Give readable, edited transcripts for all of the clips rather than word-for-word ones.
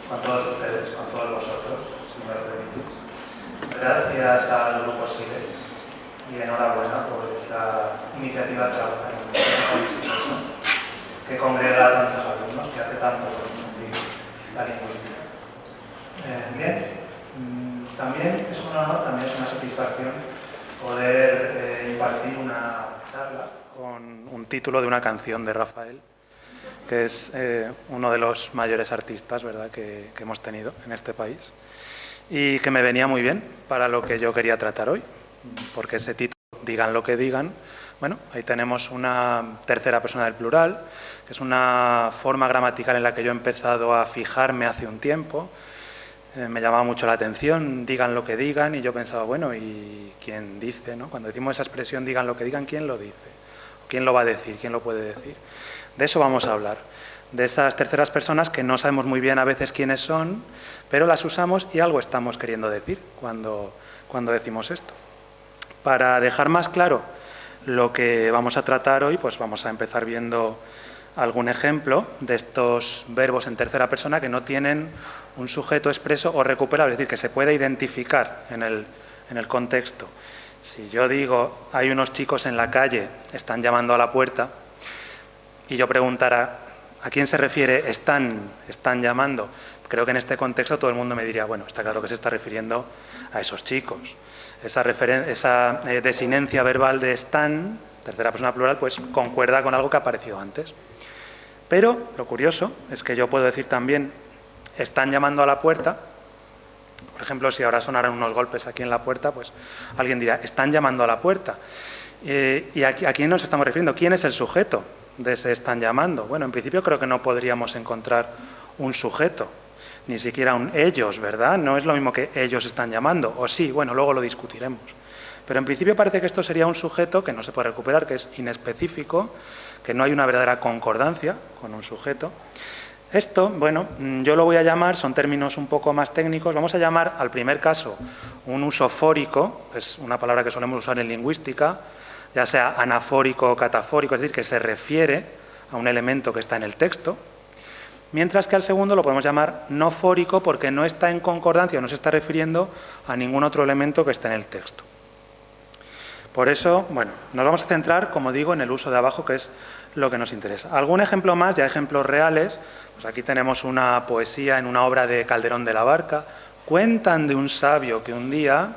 con todos ustedes, con todos vosotros, si me lo permitís. Gracias al Grupo SIDES y enhorabuena por esta iniciativa de trabajar en un que congrega a tantos alumnos, que hace tanto por cumplir la lingüística. También es un honor, también es una satisfacción poder impartir una charla con un título de una canción de Rafael, que es uno de los mayores artistas, ¿verdad?, que hemos tenido en este país y que me venía muy bien para lo que yo quería tratar hoy, porque ese título, digan lo que digan, bueno, ahí tenemos una tercera persona del plural, que es una forma gramatical en la que yo he empezado a fijarme hace un tiempo. Me llamaba mucho la atención, digan lo que digan, y yo pensaba, bueno, ¿y quién dice, no? Cuando decimos esa expresión, digan lo que digan, ¿quién lo dice? ¿Quién lo va a decir? ¿Quién lo puede decir? De eso vamos a hablar, de esas terceras personas que no sabemos muy bien a veces quiénes son, pero las usamos y algo estamos queriendo decir cuando decimos esto. Para dejar más claro lo que vamos a tratar hoy, pues vamos a empezar viendo algún ejemplo de estos verbos en tercera persona que no tienen un sujeto expreso o recuperable, es decir, que se puede identificar en el contexto. Si yo digo, hay unos chicos en la calle, están llamando a la puerta, y yo preguntara, ¿a quién se refiere están llamando? Creo que en este contexto todo el mundo me diría, bueno, está claro que se está refiriendo a esos chicos. Esa desinencia verbal de están, tercera persona plural, pues concuerda con algo que ha aparecido antes. Pero lo curioso es que yo puedo decir también, están llamando a la puerta. Por ejemplo, si ahora sonaran unos golpes aquí en la puerta, pues alguien dirá, están llamando a la puerta. ¿Y a quién nos estamos refiriendo? ¿Quién es el sujeto de ese están llamando? Bueno, en principio creo que no podríamos encontrar un sujeto, ni siquiera un ellos, ¿verdad? No es lo mismo que ellos están llamando, o sí, bueno, luego lo discutiremos. Pero en principio parece que esto sería un sujeto que no se puede recuperar, que es inespecífico, que no hay una verdadera concordancia con un sujeto. Esto, bueno, yo lo voy a llamar, son términos un poco más técnicos, vamos a llamar al primer caso un uso fórico, es una palabra que solemos usar en lingüística, ya sea anafórico o catafórico, es decir, que se refiere a un elemento que está en el texto, mientras que al segundo lo podemos llamar no fórico porque no está en concordancia, no se está refiriendo a ningún otro elemento que esté en el texto. Por eso, bueno, nos vamos a centrar, como digo, en el uso de abajo, que es lo que nos interesa. ¿Algún ejemplo más? Ya ejemplos reales. Pues aquí tenemos una poesía en una obra de Calderón de la Barca. Cuentan de un sabio que un día,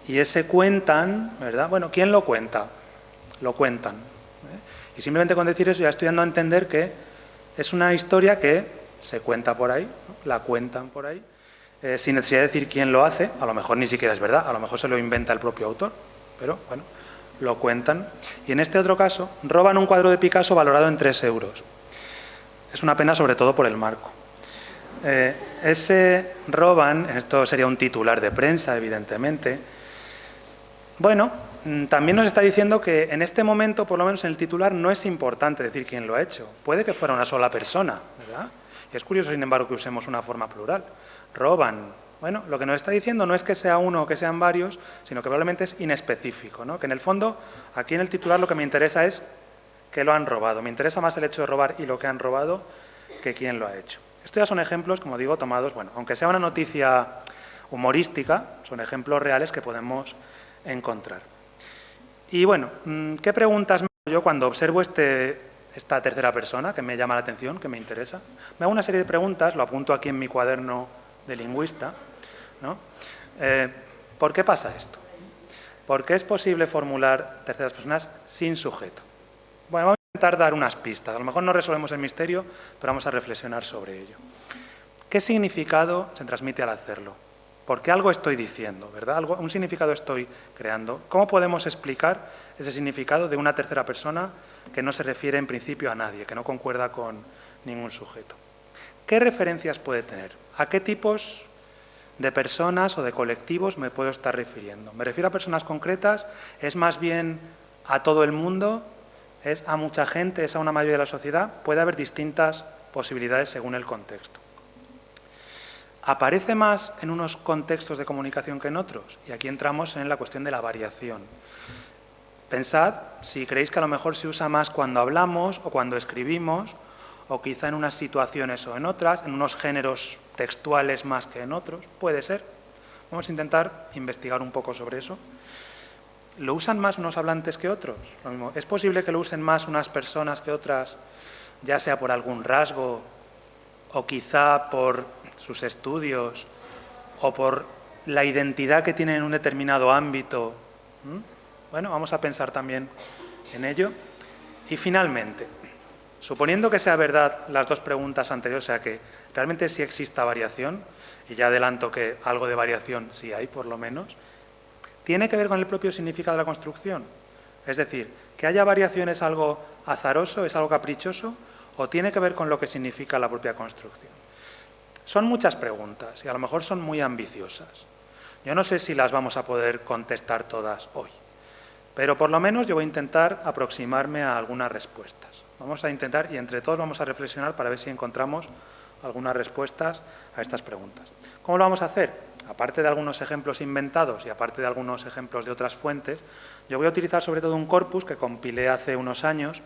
y ese cuentan, ¿verdad? Bueno, ¿quién lo cuenta? Lo cuentan. Y simplemente con decir eso ya estoy dando a entender que es una historia que se cuenta por ahí, ¿no? La cuentan por ahí, sin necesidad de decir quién lo hace, a lo mejor ni siquiera es verdad, a lo mejor se lo inventa el propio autor, pero bueno, lo cuentan. Y en este otro caso, roban un cuadro de Picasso valorado en 3 euros. Es una pena sobre todo por el marco. Ese roban, esto sería un titular de prensa, evidentemente. Bueno, también nos está diciendo que en este momento, por lo menos en el titular, no es importante decir quién lo ha hecho. Puede que fuera una sola persona, ¿verdad? Y es curioso, sin embargo, que usemos una forma plural. Roban. Bueno, lo que nos está diciendo no es que sea uno o que sean varios, sino que probablemente es inespecífico, ¿no? Que en el fondo, aquí en el titular lo que me interesa es que lo han robado. Me interesa más el hecho de robar y lo que han robado que quién lo ha hecho. Estos ya son ejemplos, como digo, tomados, bueno, aunque sea una noticia humorística, son ejemplos reales que podemos encontrar. Y bueno, ¿qué preguntas me hago yo cuando observo esta tercera persona que me llama la atención, que me interesa? Me hago una serie de preguntas, lo apunto aquí en mi cuaderno de lingüista, ¿no? ¿Por qué pasa esto? ¿Por qué es posible formular terceras personas sin sujeto? Bueno, vamos a intentar dar unas pistas. A lo mejor no resolvemos el misterio, pero vamos a reflexionar sobre ello. ¿Qué significado se transmite al hacerlo? Porque algo estoy diciendo, ¿verdad? Un significado estoy creando. ¿Cómo podemos explicar ese significado de una tercera persona que no se refiere en principio a nadie, que no concuerda con ningún sujeto? ¿Qué referencias puede tener? ¿A qué tipos de personas o de colectivos me puedo estar refiriendo? ¿Me refiero a personas concretas? ¿Es más bien a todo el mundo? ¿Es a mucha gente? ¿Es a una mayoría de la sociedad? Puede haber distintas posibilidades según el contexto. ¿Aparece más en unos contextos de comunicación que en otros? Y aquí entramos en la cuestión de la variación. Pensad si creéis que a lo mejor se usa más cuando hablamos o cuando escribimos o quizá en unas situaciones o en otras, en unos géneros textuales más que en otros, puede ser. Vamos a intentar investigar un poco sobre eso. ¿Lo usan más unos hablantes que otros? Lo mismo. ¿Es posible que lo usen más unas personas que otras, ya sea por algún rasgo o quizá por sus estudios o por la identidad que tienen en un determinado ámbito? Bueno, vamos a pensar también en ello. Y finalmente, suponiendo que sea verdad las dos preguntas anteriores, o sea que realmente sí exista variación, y ya adelanto que algo de variación sí hay, por lo menos, ¿tiene que ver con el propio significado de la construcción? Es decir, ¿que haya variación es algo azaroso, es algo caprichoso, o tiene que ver con lo que significa la propia construcción? Son muchas preguntas y a lo mejor son muy ambiciosas. Yo no sé si las vamos a poder contestar todas hoy, pero por lo menos yo voy a intentar aproximarme a algunas respuestas. Vamos a intentar, y entre todos vamos a reflexionar para ver si encontramos algunas respuestas a estas preguntas. ¿Cómo lo vamos a hacer? Aparte de algunos ejemplos inventados y aparte de algunos ejemplos de otras fuentes, yo voy a utilizar sobre todo un corpus que compilé hace unos años.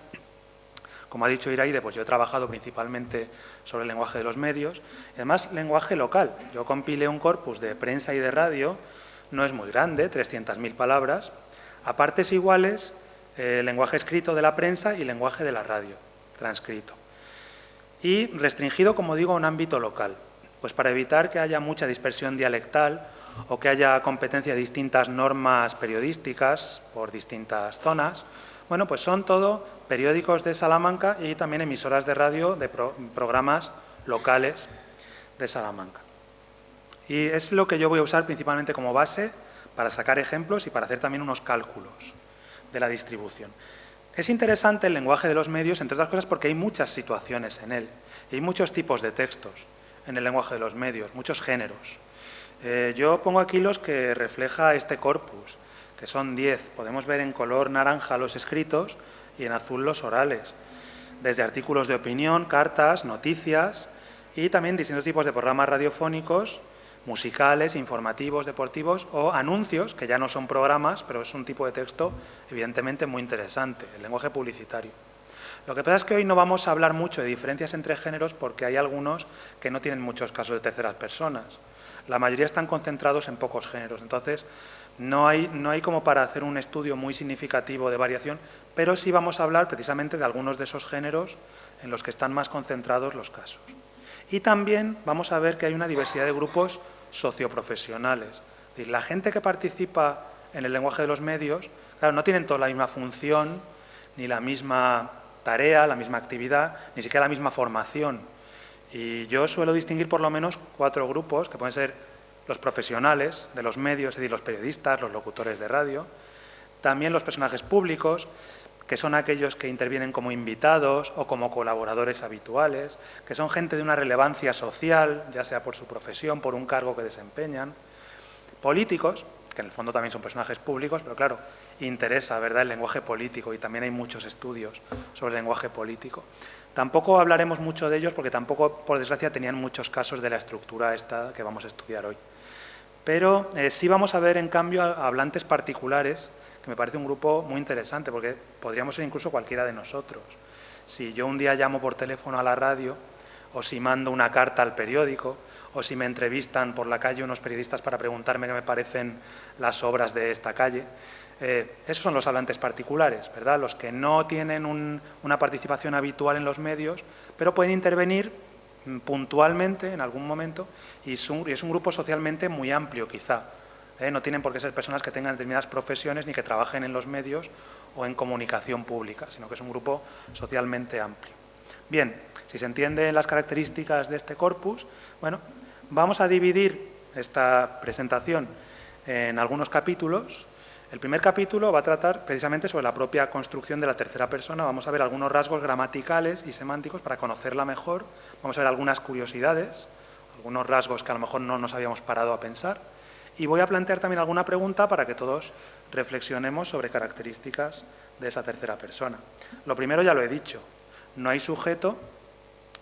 Como ha dicho Iraide, pues yo he trabajado principalmente sobre el lenguaje de los medios, y además lenguaje local. Yo compilé un corpus de prensa y de radio, no es muy grande, 300.000 palabras, a partes iguales, lenguaje escrito de la prensa y lenguaje de la radio, transcrito. Y restringido, como digo, a un ámbito local, pues para evitar que haya mucha dispersión dialectal o que haya competencia de distintas normas periodísticas por distintas zonas. Bueno, pues son todo periódicos de Salamanca y también emisoras de radio de programas locales de Salamanca. Y es lo que yo voy a usar principalmente como base para sacar ejemplos y para hacer también unos cálculos de la distribución. Es interesante el lenguaje de los medios, entre otras cosas, porque hay muchas situaciones en él. Y hay muchos tipos de textos en el lenguaje de los medios, muchos géneros. Yo pongo aquí los que refleja este corpus, que son 10. Podemos ver en color naranja los escritos y en azul los orales. Desde artículos de opinión, cartas, noticias y también distintos tipos de programas radiofónicos, musicales, informativos, deportivos o anuncios, que ya no son programas, pero es un tipo de texto evidentemente muy interesante, el lenguaje publicitario. Lo que pasa es que hoy no vamos a hablar mucho de diferencias entre géneros porque hay algunos que no tienen muchos casos de terceras personas. La mayoría están concentrados en pocos géneros, entonces no hay como para hacer un estudio muy significativo de variación, pero sí vamos a hablar precisamente de algunos de esos géneros en los que están más concentrados los casos. Y también vamos a ver que hay una diversidad de grupos socioprofesionales. Es decir, la gente que participa en el lenguaje de los medios, claro, no tienen toda la misma función, ni la misma tarea, la misma actividad, ni siquiera la misma formación. Y yo suelo distinguir por lo menos 4 grupos, que pueden ser los profesionales de los medios, es decir, los periodistas, los locutores de radio, también los personajes públicos, que son aquellos que intervienen como invitados o como colaboradores habituales, que son gente de una relevancia social, ya sea por su profesión, por un cargo que desempeñan, políticos, que en el fondo también son personajes públicos, pero claro, interesa, ¿verdad?, el lenguaje político y también hay muchos estudios sobre el lenguaje político. Tampoco hablaremos mucho de ellos porque tampoco, por desgracia, tenían muchos casos de la estructura esta que vamos a estudiar hoy. Pero sí vamos a ver, en cambio, a hablantes particulares, que me parece un grupo muy interesante, porque podríamos ser incluso cualquiera de nosotros. Si yo un día llamo por teléfono a la radio, o si mando una carta al periódico, o si me entrevistan por la calle unos periodistas para preguntarme qué me parecen las obras de esta calle, esos son los hablantes particulares, ¿verdad? Los que no tienen una participación habitual en los medios, pero pueden intervenir puntualmente en algún momento y es un grupo socialmente muy amplio quizá. No tienen por qué ser personas que tengan determinadas profesiones ni que trabajen en los medios o en comunicación pública, sino que es un grupo socialmente amplio. Bien, si se entienden las características de este corpus, bueno, vamos a dividir esta presentación en algunos capítulos. El primer capítulo va a tratar precisamente sobre la propia construcción de la tercera persona. Vamos a ver algunos rasgos gramaticales y semánticos para conocerla mejor. Vamos a ver algunas curiosidades, algunos rasgos que a lo mejor no nos habíamos parado a pensar. Y voy a plantear también alguna pregunta para que todos reflexionemos sobre características de esa tercera persona. Lo primero ya lo he dicho, no hay sujeto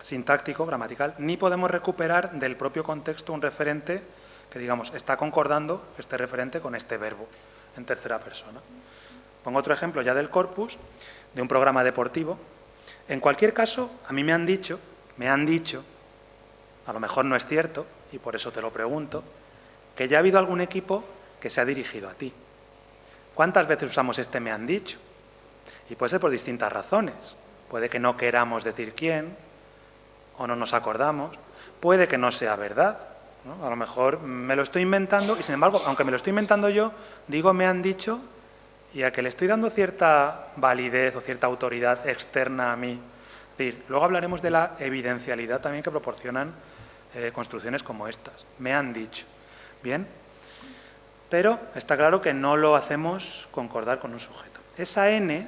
sintáctico, gramatical, ni podemos recuperar del propio contexto un referente que, digamos, está concordando este referente con este verbo en tercera persona. Pongo otro ejemplo ya del corpus, de un programa deportivo. En cualquier caso, a mí me han dicho, a lo mejor no es cierto, y por eso te lo pregunto, que ya ha habido algún equipo que se ha dirigido a ti. ¿Cuántas veces usamos este me han dicho? Y puede ser por distintas razones. Puede que no queramos decir quién, o no nos acordamos. Puede que no sea verdad, ¿no? A lo mejor me lo estoy inventando y, sin embargo, aunque me lo estoy inventando yo, digo me han dicho y a que le estoy dando cierta validez o cierta autoridad externa a mí. Es decir, luego hablaremos de la evidencialidad también que proporcionan construcciones como estas. Me han dicho. Bien, pero está claro que no lo hacemos concordar con un sujeto. Esa N,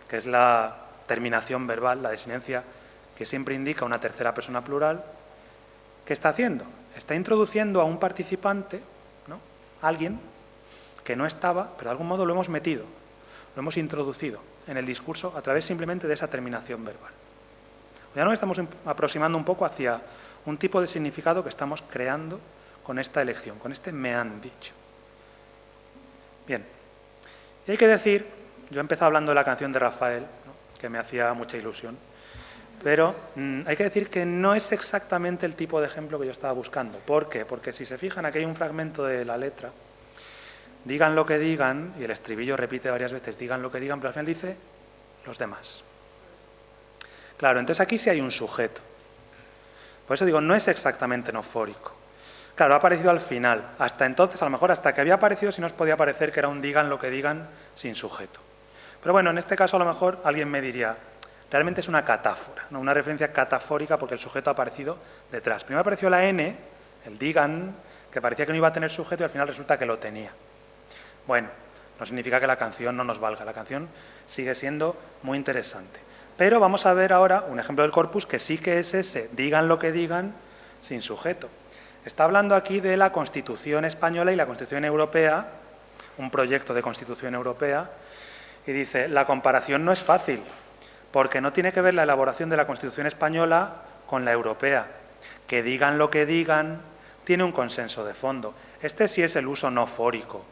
que es la terminación verbal, la desinencia que siempre indica una tercera persona plural, ¿qué está haciendo? Está introduciendo a un participante, ¿no? Alguien que no estaba, pero de algún modo lo hemos metido, lo hemos introducido en el discurso a través simplemente de esa terminación verbal. Ya nos estamos aproximando un poco hacia un tipo de significado que estamos creando con esta elección, con este me han dicho. Bien, y hay que decir, yo he empezado hablando de la canción de Rafael, ¿no? Que me hacía mucha ilusión, pero hay que decir que no es exactamente el tipo de ejemplo que yo estaba buscando. ¿Por qué? Porque si se fijan, aquí hay un fragmento de la letra, digan lo que digan, y el estribillo repite varias veces, digan lo que digan, pero al final dice los demás. Claro, entonces aquí sí hay un sujeto. Por eso digo, no es exactamente nofórico. Claro, ha aparecido al final. Hasta entonces, a lo mejor hasta que había aparecido, sí nos podía parecer que era un digan lo que digan sin sujeto. Pero bueno, en este caso a lo mejor alguien me diría, realmente es una catáfora, ¿no? Una referencia catafórica porque el sujeto ha aparecido detrás. Primero apareció la N, el digan, que parecía que no iba a tener sujeto y al final resulta que lo tenía. Bueno, no significa que la canción no nos valga, la canción sigue siendo muy interesante. Pero vamos a ver ahora un ejemplo del corpus que sí que es ese, digan lo que digan, sin sujeto. Está hablando aquí de la Constitución española y la Constitución europea, un proyecto de Constitución europea, y dice, la comparación no es fácil, porque no tiene que ver la elaboración de la Constitución española con la europea. Que digan lo que digan, tiene un consenso de fondo. Este sí es el uso no fórico,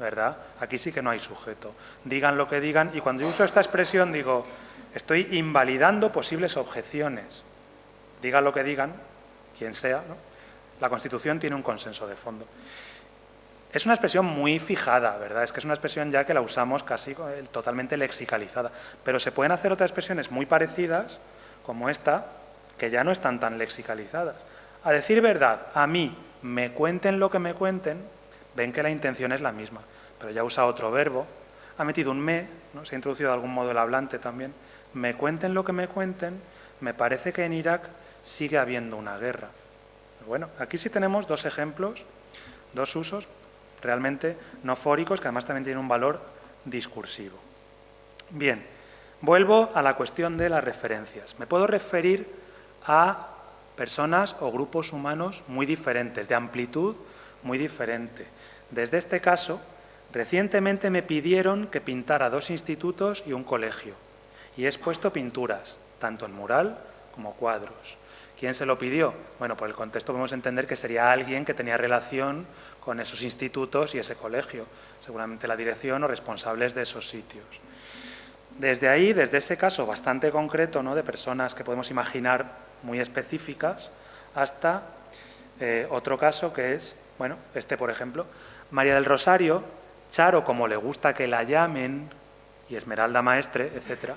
¿verdad? Aquí sí que no hay sujeto. Digan lo que digan, y cuando yo uso esta expresión digo, estoy invalidando posibles objeciones. Digan lo que digan, quien sea, ¿no? La Constitución tiene un consenso de fondo. Es una expresión muy fijada, ¿verdad? Es que es una expresión ya que la usamos casi totalmente lexicalizada. Pero se pueden hacer otras expresiones muy parecidas, como esta, que ya no están tan lexicalizadas. A decir verdad, a mí me cuenten lo que me cuenten, ven que la intención es la misma, pero ya usa otro verbo, ha metido un me, ¿no? Se ha introducido de algún modo el hablante también. Me cuenten lo que me cuenten, me parece que en Irak sigue habiendo una guerra. Bueno, aquí sí tenemos dos ejemplos, dos usos realmente no fóricos, que además también tienen un valor discursivo. Bien, vuelvo a la cuestión de las referencias. Me puedo referir a personas o grupos humanos muy diferentes, de amplitud muy diferente. Desde este caso, recientemente me pidieron que pintara 2 institutos y un colegio, y he expuesto pinturas, tanto en mural como cuadros. ¿Quién se lo pidió? Bueno, por el contexto podemos entender que sería alguien que tenía relación con esos institutos y ese colegio, seguramente la dirección o responsables de esos sitios. Desde ahí, desde ese caso bastante concreto, ¿no?, de personas que podemos imaginar muy específicas, hasta otro caso que es, bueno, este por ejemplo, María del Rosario, Charo, como le gusta que la llamen, y Esmeralda Maestre, etcétera,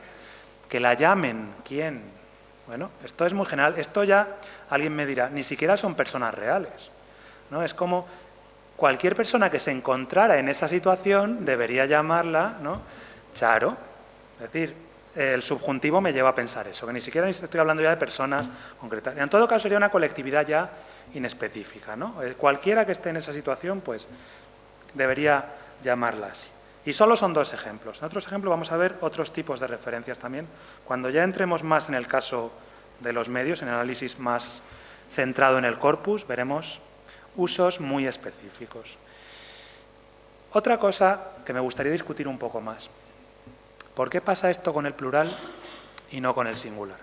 que la llamen, ¿quién? Bueno, esto es muy general. Esto ya, alguien me dirá, ni siquiera son personas reales, ¿no? Es como cualquier persona que se encontrara en esa situación debería llamarla, ¿no?, Charo. Es decir, el subjuntivo me lleva a pensar eso, que ni siquiera estoy hablando ya de personas concretas. En todo caso sería una colectividad ya inespecífica, ¿no? Cualquiera que esté en esa situación, pues, debería llamarla así. Y solo son 2 ejemplos. En otros ejemplos vamos a ver otros tipos de referencias también. Cuando ya entremos más en el caso de los medios, en el análisis más centrado en el corpus, veremos usos muy específicos. Otra cosa que me gustaría discutir un poco más. ¿Por qué pasa esto con el plural y no con el singular?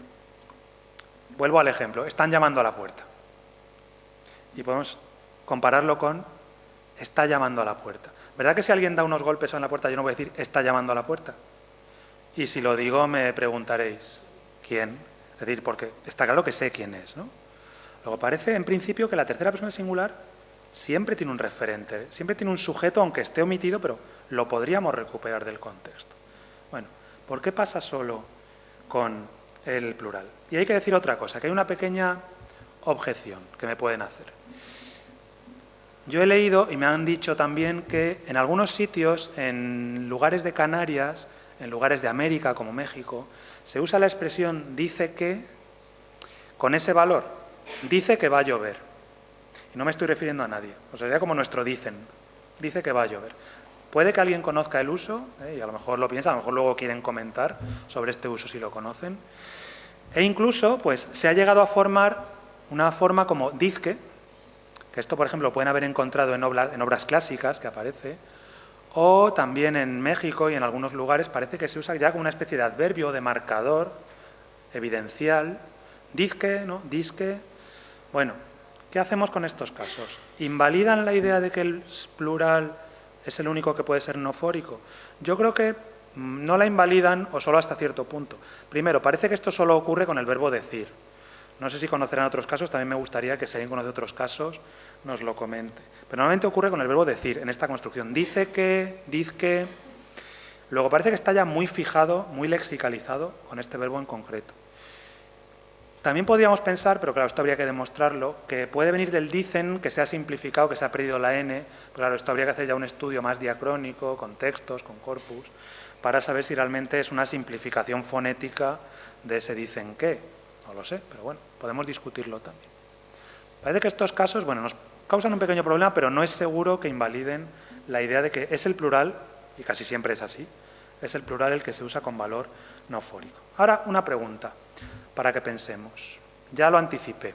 Vuelvo al ejemplo. Están llamando a la puerta. Y podemos compararlo con está llamando a la puerta. ¿Verdad que si alguien da unos golpes en la puerta yo no voy a decir está llamando a la puerta? Y si lo digo me preguntaréis, quién, es decir, porque está claro que sé quién es, ¿no? Luego parece, en principio, que la tercera persona singular siempre tiene un referente, siempre tiene un sujeto, aunque esté omitido, pero lo podríamos recuperar del contexto. Bueno, ¿por qué pasa solo con el plural? Y hay que decir otra cosa, que hay una pequeña objeción que me pueden hacer. Yo he leído y me han dicho también que en algunos sitios, en lugares de Canarias, en lugares de América como México, se usa la expresión dice que con ese valor, dice que va a llover. Y no me estoy refiriendo a nadie, o sea, sería como nuestro dicen, dice que va a llover. Puede que alguien conozca el uso, y a lo mejor lo piensa, a lo mejor luego quieren comentar sobre este uso si lo conocen. E incluso pues, se ha llegado a formar una forma como dizque, que esto, por ejemplo, lo pueden haber encontrado en obras clásicas, que aparece, o también en México y en algunos lugares parece que se usa ya como una especie de adverbio, de marcador, evidencial, dizque, ¿no? Disque. Bueno, ¿qué hacemos con estos casos? ¿Invalidan la idea de que el plural es el único que puede ser nofórico? Yo creo que no la invalidan o solo hasta cierto punto. Primero, parece que esto solo ocurre con el verbo decir. No sé si conocerán otros casos, también me gustaría que si alguien conoce otros casos nos lo comente. Pero normalmente ocurre con el verbo decir, en esta construcción. Dice que, diz que. Luego parece que está ya muy fijado, muy lexicalizado con este verbo en concreto. También podríamos pensar, pero claro, esto habría que demostrarlo, que puede venir del dicen, que se ha simplificado, que se ha perdido la N. Claro, esto habría que hacer ya un estudio más diacrónico, con textos, con corpus, para saber si realmente es una simplificación fonética de ese dicen que. No lo sé, pero bueno, podemos discutirlo también. Parece que estos casos, bueno, nos causan un pequeño problema, pero no es seguro que invaliden la idea de que es el plural, y casi siempre es así, es el plural el que se usa con valor nofórico. Ahora, una pregunta para que pensemos. Ya lo anticipé.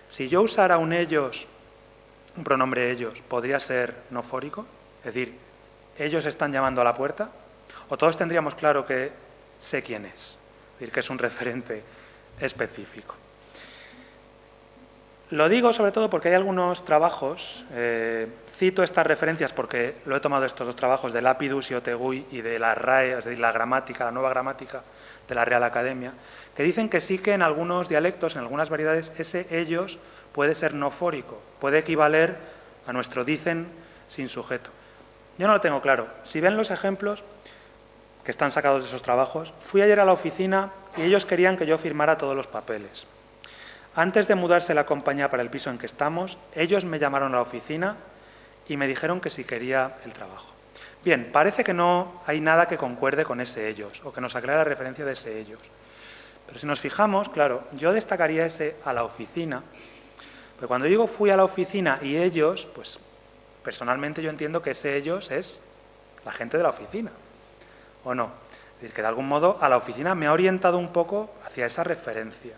Si yo usara un ellos, un pronombre ellos, ¿podría ser nofórico? Es decir, ¿ellos están llamando a la puerta? ¿O todos tendríamos claro que sé quién es? Es decir, que es un referente específico. Lo digo sobre todo porque hay algunos trabajos, cito estas referencias porque lo he tomado estos dos trabajos de Lapidus y Otegui y de la RAE, es decir, la gramática, la nueva gramática de la Real Academia, que dicen que sí que en algunos dialectos, en algunas variedades, ese ellos puede ser nofórico, puede equivaler a nuestro dicen sin sujeto. Yo no lo tengo claro. Si ven los ejemplos que están sacados de esos trabajos, fui ayer a la oficina y ellos querían que yo firmara todos los papeles. Antes de mudarse la compañía para el piso en que estamos, ellos me llamaron a la oficina y me dijeron que si quería el trabajo. Bien, parece que no hay nada que concuerde con ese ellos o que nos aclare la referencia de ese ellos. Pero si nos fijamos, claro, yo destacaría ese a la oficina, pero cuando digo fui a la oficina y ellos, pues personalmente yo entiendo que ese ellos es la gente de la oficina, ¿o no? Es decir, que de algún modo a la oficina me ha orientado un poco hacia esa referencia.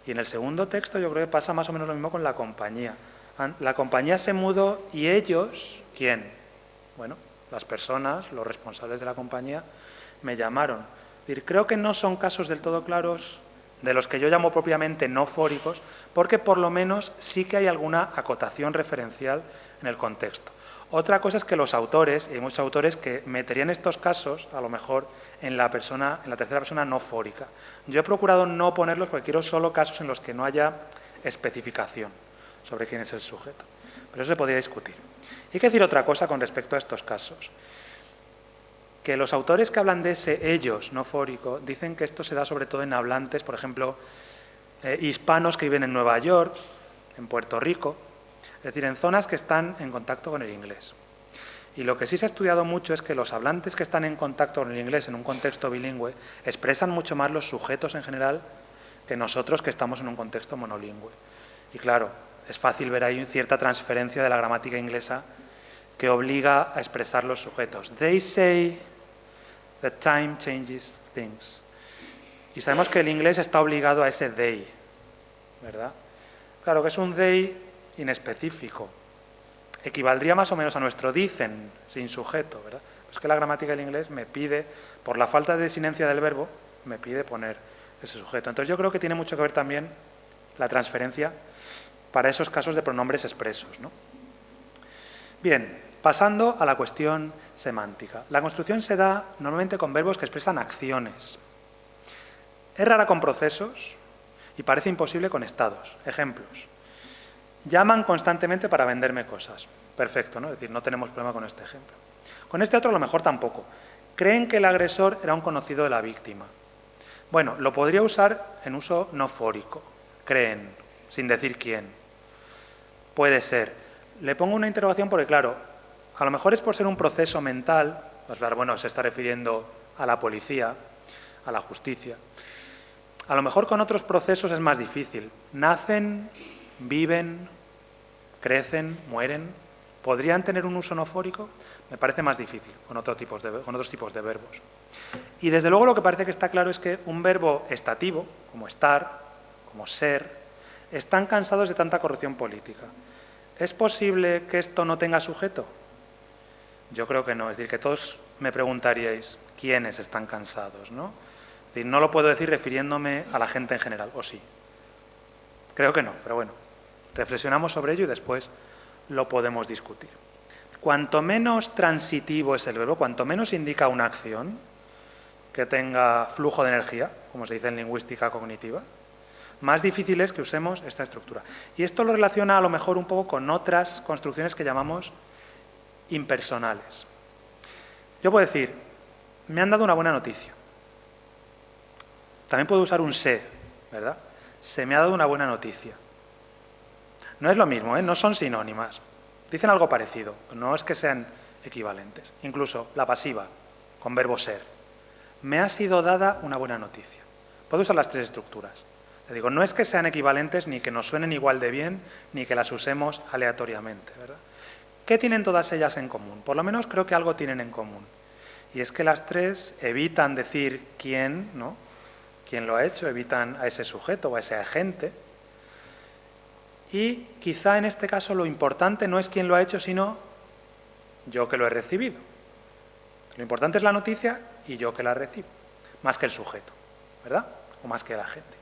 Y en el segundo texto yo creo que pasa más o menos lo mismo con la compañía. La compañía se mudó y ellos, ¿quién? Bueno, las personas, los responsables de la compañía, me llamaron. Es decir, creo que no son casos del todo claros de los que yo llamo propiamente nofóricos, porque por lo menos sí que hay alguna acotación referencial en el contexto. Otra cosa es que los autores, y hay muchos autores que meterían estos casos, a lo mejor, en la tercera persona no fórica. Yo he procurado no ponerlos porque quiero solo casos en los que no haya especificación sobre quién es el sujeto. Pero eso se podría discutir. Y hay que decir otra cosa con respecto a estos casos. Que los autores que hablan de ese ellos no fórico dicen que esto se da sobre todo en hablantes, por ejemplo, hispanos que viven en Nueva York, en Puerto Rico, es decir, en zonas que están en contacto con el inglés. Y lo que sí se ha estudiado mucho es que los hablantes que están en contacto con el inglés en un contexto bilingüe expresan mucho más los sujetos en general que nosotros que estamos en un contexto monolingüe. Y claro, es fácil ver ahí cierta transferencia de la gramática inglesa que obliga a expresar los sujetos. They say that time changes things. Y sabemos que el inglés está obligado a ese they, ¿verdad? Claro que es un they inespecífico. Equivaldría más o menos a nuestro dicen sin sujeto, ¿verdad? Es que la gramática del inglés me pide, por la falta de desinencia del verbo, me pide poner ese sujeto. Entonces yo creo que tiene mucho que ver también la transferencia para esos casos de pronombres expresos, ¿no? Bien, pasando a la cuestión semántica. La construcción se da normalmente con verbos que expresan acciones. Es rara con procesos y parece imposible con estados. Ejemplos. Llaman constantemente para venderme cosas. Perfecto, ¿no? Es decir, no tenemos problema con este ejemplo. Con este otro a lo mejor tampoco. Creen que el agresor era un conocido de la víctima. Bueno, lo podría usar en uso no fórico. Creen, sin decir quién. Puede ser. Le pongo una interrogación porque, claro, a lo mejor es por ser un proceso mental, pues, bueno, se está refiriendo a la policía, a la justicia. A lo mejor con otros procesos es más difícil. Nacen, viven, crecen, mueren. ¿Podrían tener un uso no fórico? Me parece más difícil con otros tipos de verbos. Y desde luego lo que parece que está claro es que un verbo estativo, como estar, como ser, están cansados de tanta corrección política. ¿Es posible que esto no tenga sujeto? Yo creo que no. Es decir, que todos me preguntaríais quiénes están cansados, ¿no? Es decir, no lo puedo decir refiriéndome a la gente en general, ¿o sí? Creo que no, pero bueno, reflexionamos sobre ello y después lo podemos discutir. Cuanto menos transitivo es el verbo, cuanto menos indica una acción que tenga flujo de energía, como se dice en lingüística cognitiva, más difícil es que usemos esta estructura. Y esto lo relaciona a lo mejor un poco con otras construcciones que llamamos impersonales. Yo puedo decir, me han dado una buena noticia. También puedo usar un se, ¿verdad? Se me ha dado una buena noticia. No es lo mismo, ¿eh? No son sinónimas. Dicen algo parecido, no es que sean equivalentes. Incluso la pasiva, con verbo ser. Me ha sido dada una buena noticia. Puedo usar las tres estructuras. Te digo, no es que sean equivalentes, ni que nos suenen igual de bien, ni que las usemos aleatoriamente, ¿verdad? ¿Qué tienen todas ellas en común? Por lo menos creo que algo tienen en común. Y es que las tres evitan decir quién, ¿no? Quién lo ha hecho, evitan a ese sujeto o a ese agente. Y quizá en este caso lo importante no es quién lo ha hecho, sino yo que lo he recibido. Lo importante es la noticia y yo que la recibo, más que el sujeto, ¿verdad? O más que el agente.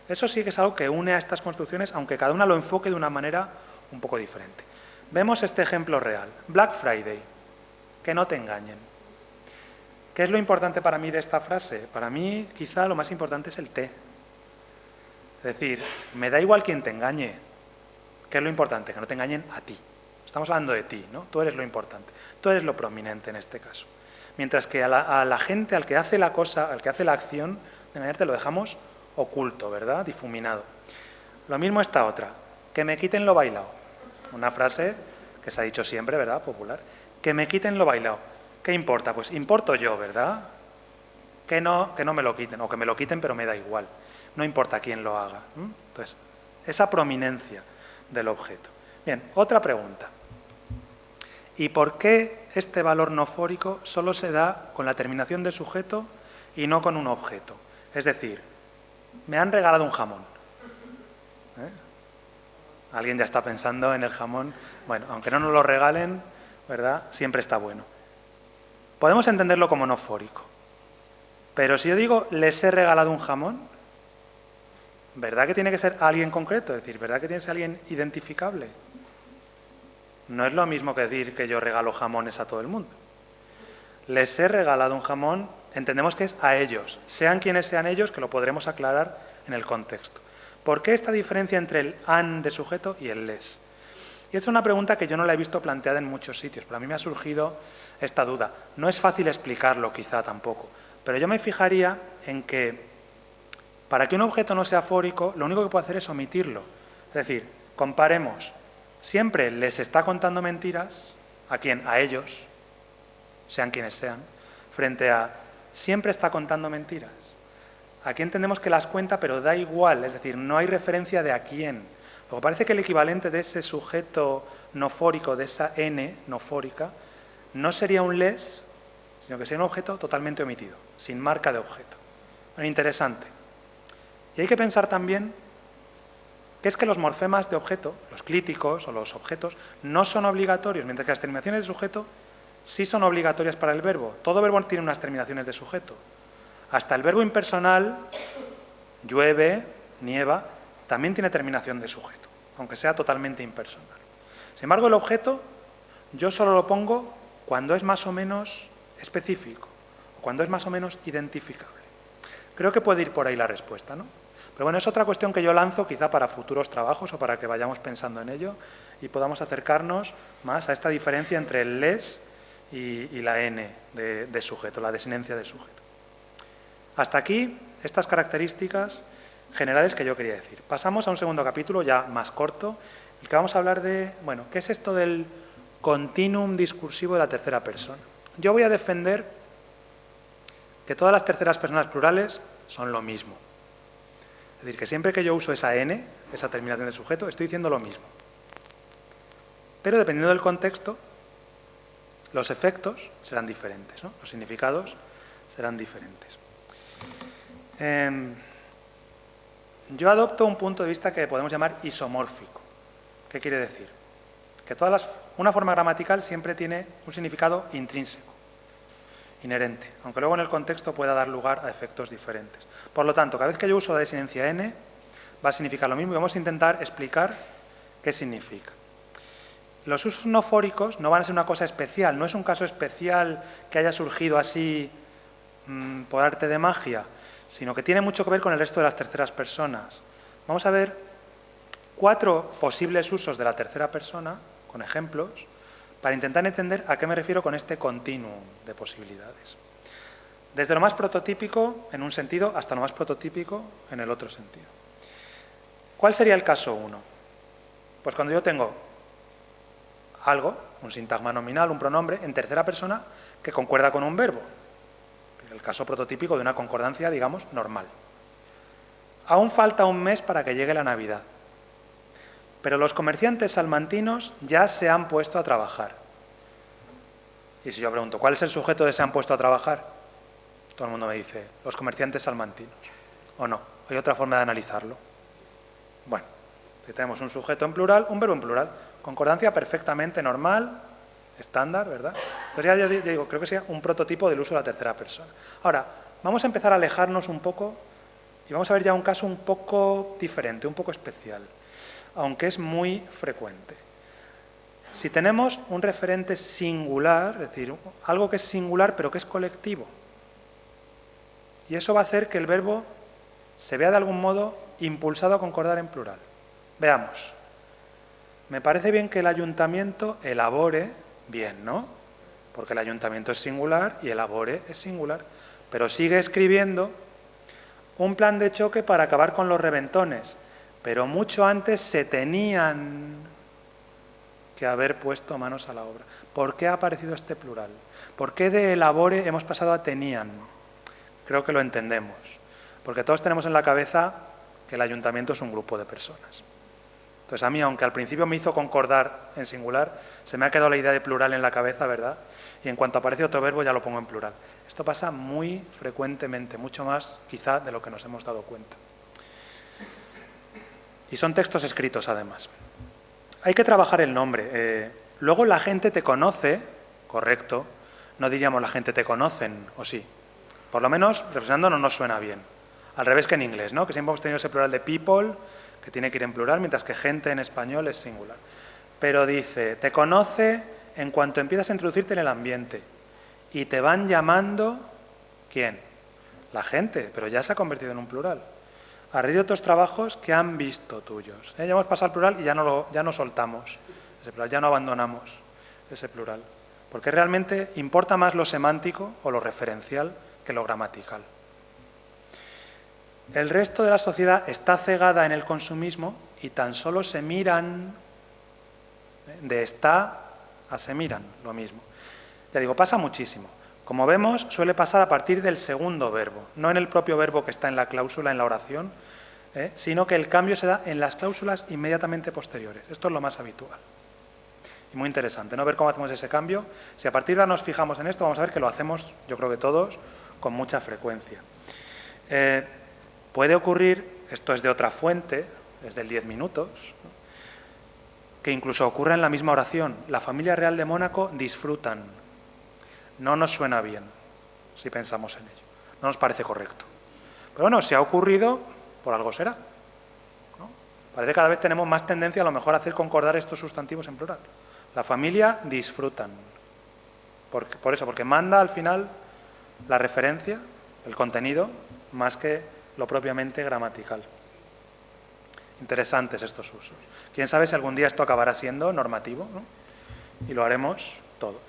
Eso sí que es algo que une a estas construcciones, aunque cada una lo enfoque de una manera un poco diferente. Vemos este ejemplo real. Black Friday, que no te engañen. ¿Qué es lo importante para mí de esta frase? Para mí quizá lo más importante es el te. Es decir, me da igual quién te engañe. ¿Qué es lo importante? Que no te engañen a ti. Estamos hablando de ti, ¿no? Tú eres lo importante. Tú eres lo prominente en este caso. Mientras que a la gente, al que hace la cosa, al que hace la acción de engañarte, lo dejamos oculto, ¿verdad? Difuminado. Lo mismo esta otra. Que me quiten lo bailado. Una frase que se ha dicho siempre, ¿verdad? Popular. Que me quiten lo bailado. ¿Qué importa? Pues importo yo, ¿verdad? Que no me lo quiten, o que me lo quiten pero me da igual. No importa quién lo haga. Entonces, esa prominencia del objeto. Bien, otra pregunta. ¿Y por qué este valor no fórico solo se da con la terminación de sujeto y no con un objeto? Es decir, me han regalado un jamón. Alguien ya está pensando en el jamón. Bueno, aunque no nos lo regalen, ¿verdad? Siempre está bueno. Podemos entenderlo como no fórico. Pero si yo digo, les he regalado un jamón, ¿verdad que tiene que ser alguien concreto? Es decir, ¿verdad que tiene que ser alguien identificable? No es lo mismo que decir que yo regalo jamones a todo el mundo. Les he regalado un jamón, entendemos que es a ellos, sean quienes sean ellos, que lo podremos aclarar en el contexto. ¿Por qué esta diferencia entre el han de sujeto y el les? Y esta es una pregunta que yo no la he visto planteada en muchos sitios, pero a mí me ha surgido esta duda. No es fácil explicarlo quizá tampoco, pero yo me fijaría en que para que un objeto no sea fórico, lo único que puedo hacer es omitirlo. Es decir, comparemos, siempre les está contando mentiras, ¿a quién? A ellos, sean quienes sean, frente a siempre está contando mentiras. Aquí entendemos que las cuenta, pero da igual, es decir, no hay referencia de a quién. Luego parece que el equivalente de ese sujeto no fórico, de esa n no fórica, no sería un les, sino que sería un objeto totalmente omitido, sin marca de objeto. Bueno, interesante. Y hay que pensar también que es que los morfemas de objeto, los clíticos o los objetos, no son obligatorios, mientras que las terminaciones de sujeto sí son obligatorias para el verbo. Todo verbo tiene unas terminaciones de sujeto. Hasta el verbo impersonal, llueve, nieva, también tiene terminación de sujeto, aunque sea totalmente impersonal. Sin embargo, el objeto yo solo lo pongo cuando es más o menos específico, o cuando es más o menos identificable. Creo que puede ir por ahí la respuesta, ¿no? Pero bueno, es otra cuestión que yo lanzo quizá para futuros trabajos o para que vayamos pensando en ello y podamos acercarnos más a esta diferencia entre el les y la n de sujeto, la desinencia de sujeto. Hasta aquí estas características generales que yo quería decir. Pasamos a un segundo capítulo ya más corto, en el que vamos a hablar de, bueno, ¿qué es esto del continuum discursivo de la tercera persona? Yo voy a defender que todas las terceras personas plurales son lo mismo. Es decir, que siempre que yo uso esa n, esa terminación de sujeto, estoy diciendo lo mismo. Pero dependiendo del contexto, los efectos serán diferentes, ¿no? Los significados serán diferentes. Yo adopto un punto de vista que podemos llamar isomórfico. ¿Qué quiere decir? Que una forma gramatical siempre tiene un significado intrínseco, inherente, aunque luego en el contexto pueda dar lugar a efectos diferentes. Por lo tanto, cada vez que yo uso la desinencia n, va a significar lo mismo y vamos a intentar explicar qué significa. Los usos no fóricos no van a ser una cosa especial, no es un caso especial que haya surgido así por arte de magia, sino que tiene mucho que ver con el resto de las terceras personas. Vamos a ver 4 posibles usos de la tercera persona, con ejemplos, para intentar entender a qué me refiero con este continuum de posibilidades. Desde lo más prototípico en un sentido hasta lo más prototípico en el otro sentido. ¿Cuál sería el caso 1? Pues cuando yo tengo algo, un sintagma nominal, un pronombre, en tercera persona que concuerda con un verbo. El caso prototípico de una concordancia, digamos, normal. Aún falta un mes para que llegue la Navidad. Pero los comerciantes salmantinos ya se han puesto a trabajar. Y si yo pregunto, ¿cuál es el sujeto de se han puesto a trabajar? Todo el mundo me dice, los comerciantes salmantinos. ¿O no? ¿Hay otra forma de analizarlo? Bueno, si tenemos un sujeto en plural, un verbo en plural. Concordancia perfectamente normal, estándar, ¿verdad? Entonces ya digo, creo que sería un prototipo del uso de la tercera persona. Ahora, vamos a empezar a alejarnos un poco y vamos a ver ya un caso un poco diferente, un poco especial, aunque es muy frecuente. Si tenemos un referente singular, es decir, algo que es singular pero que es colectivo, y eso va a hacer que el verbo se vea de algún modo impulsado a concordar en plural. Veamos. Me parece bien que el ayuntamiento elabore, bien, ¿no? Porque el ayuntamiento es singular y elabore es singular, pero sigue escribiendo un plan de choque para acabar con los reventones, pero mucho antes se tenían que haber puesto manos a la obra. ¿Por qué ha aparecido este plural? ¿Por qué de elabore hemos pasado a tenían? Creo que lo entendemos, porque todos tenemos en la cabeza que el ayuntamiento es un grupo de personas. Entonces a mí, aunque al principio me hizo concordar en singular, se me ha quedado la idea de plural en la cabeza, ¿verdad? Y en cuanto aparece otro verbo ya lo pongo en plural. Esto pasa muy frecuentemente, mucho más quizá de lo que nos hemos dado cuenta. Y son textos escritos además. Hay que trabajar el nombre. Luego la gente te conoce, correcto, no diríamos la gente te conocen, o sí. Por lo menos, reflexionando, no nos suena bien. Al revés que en inglés, ¿no? Que siempre hemos tenido ese plural de people, que tiene que ir en plural, mientras que gente en español es singular. Pero dice, te conoce en cuanto empiezas a introducirte en el ambiente. Y te van llamando, ¿quién? La gente, pero ya se ha convertido en un plural. A raíz de otros trabajos que han visto tuyos. Ya hemos pasado al plural y ya no soltamos ese plural, ya no abandonamos ese plural. Porque realmente importa más lo semántico o lo referencial que lo gramatical. El resto de la sociedad está cegada en el consumismo y tan solo se miran, de está a se miran, lo mismo. Ya digo, pasa muchísimo. Como vemos, suele pasar a partir del segundo verbo, no en el propio verbo que está en la cláusula, en la oración, sino que el cambio se da en las cláusulas inmediatamente posteriores. Esto es lo más habitual. Y muy interesante, ¿no? Ver cómo hacemos ese cambio. Si a partir de ahora nos fijamos en esto, vamos a ver que lo hacemos, yo creo que todos, con mucha frecuencia. Puede ocurrir, esto es de otra fuente, es del 10 minutos, ¿no? Que incluso ocurra en la misma oración. La familia real de Mónaco disfrutan. No nos suena bien, si pensamos en ello. No nos parece correcto. Pero bueno, si ha ocurrido, por algo será, ¿no? Parece que cada vez tenemos más tendencia a lo mejor a hacer concordar estos sustantivos en plural. La familia disfrutan. Por eso, porque manda al final la referencia, el contenido, más que lo propiamente gramatical. Interesantes estos usos. Quién sabe si algún día esto acabará siendo normativo, ¿no? Y lo haremos todos.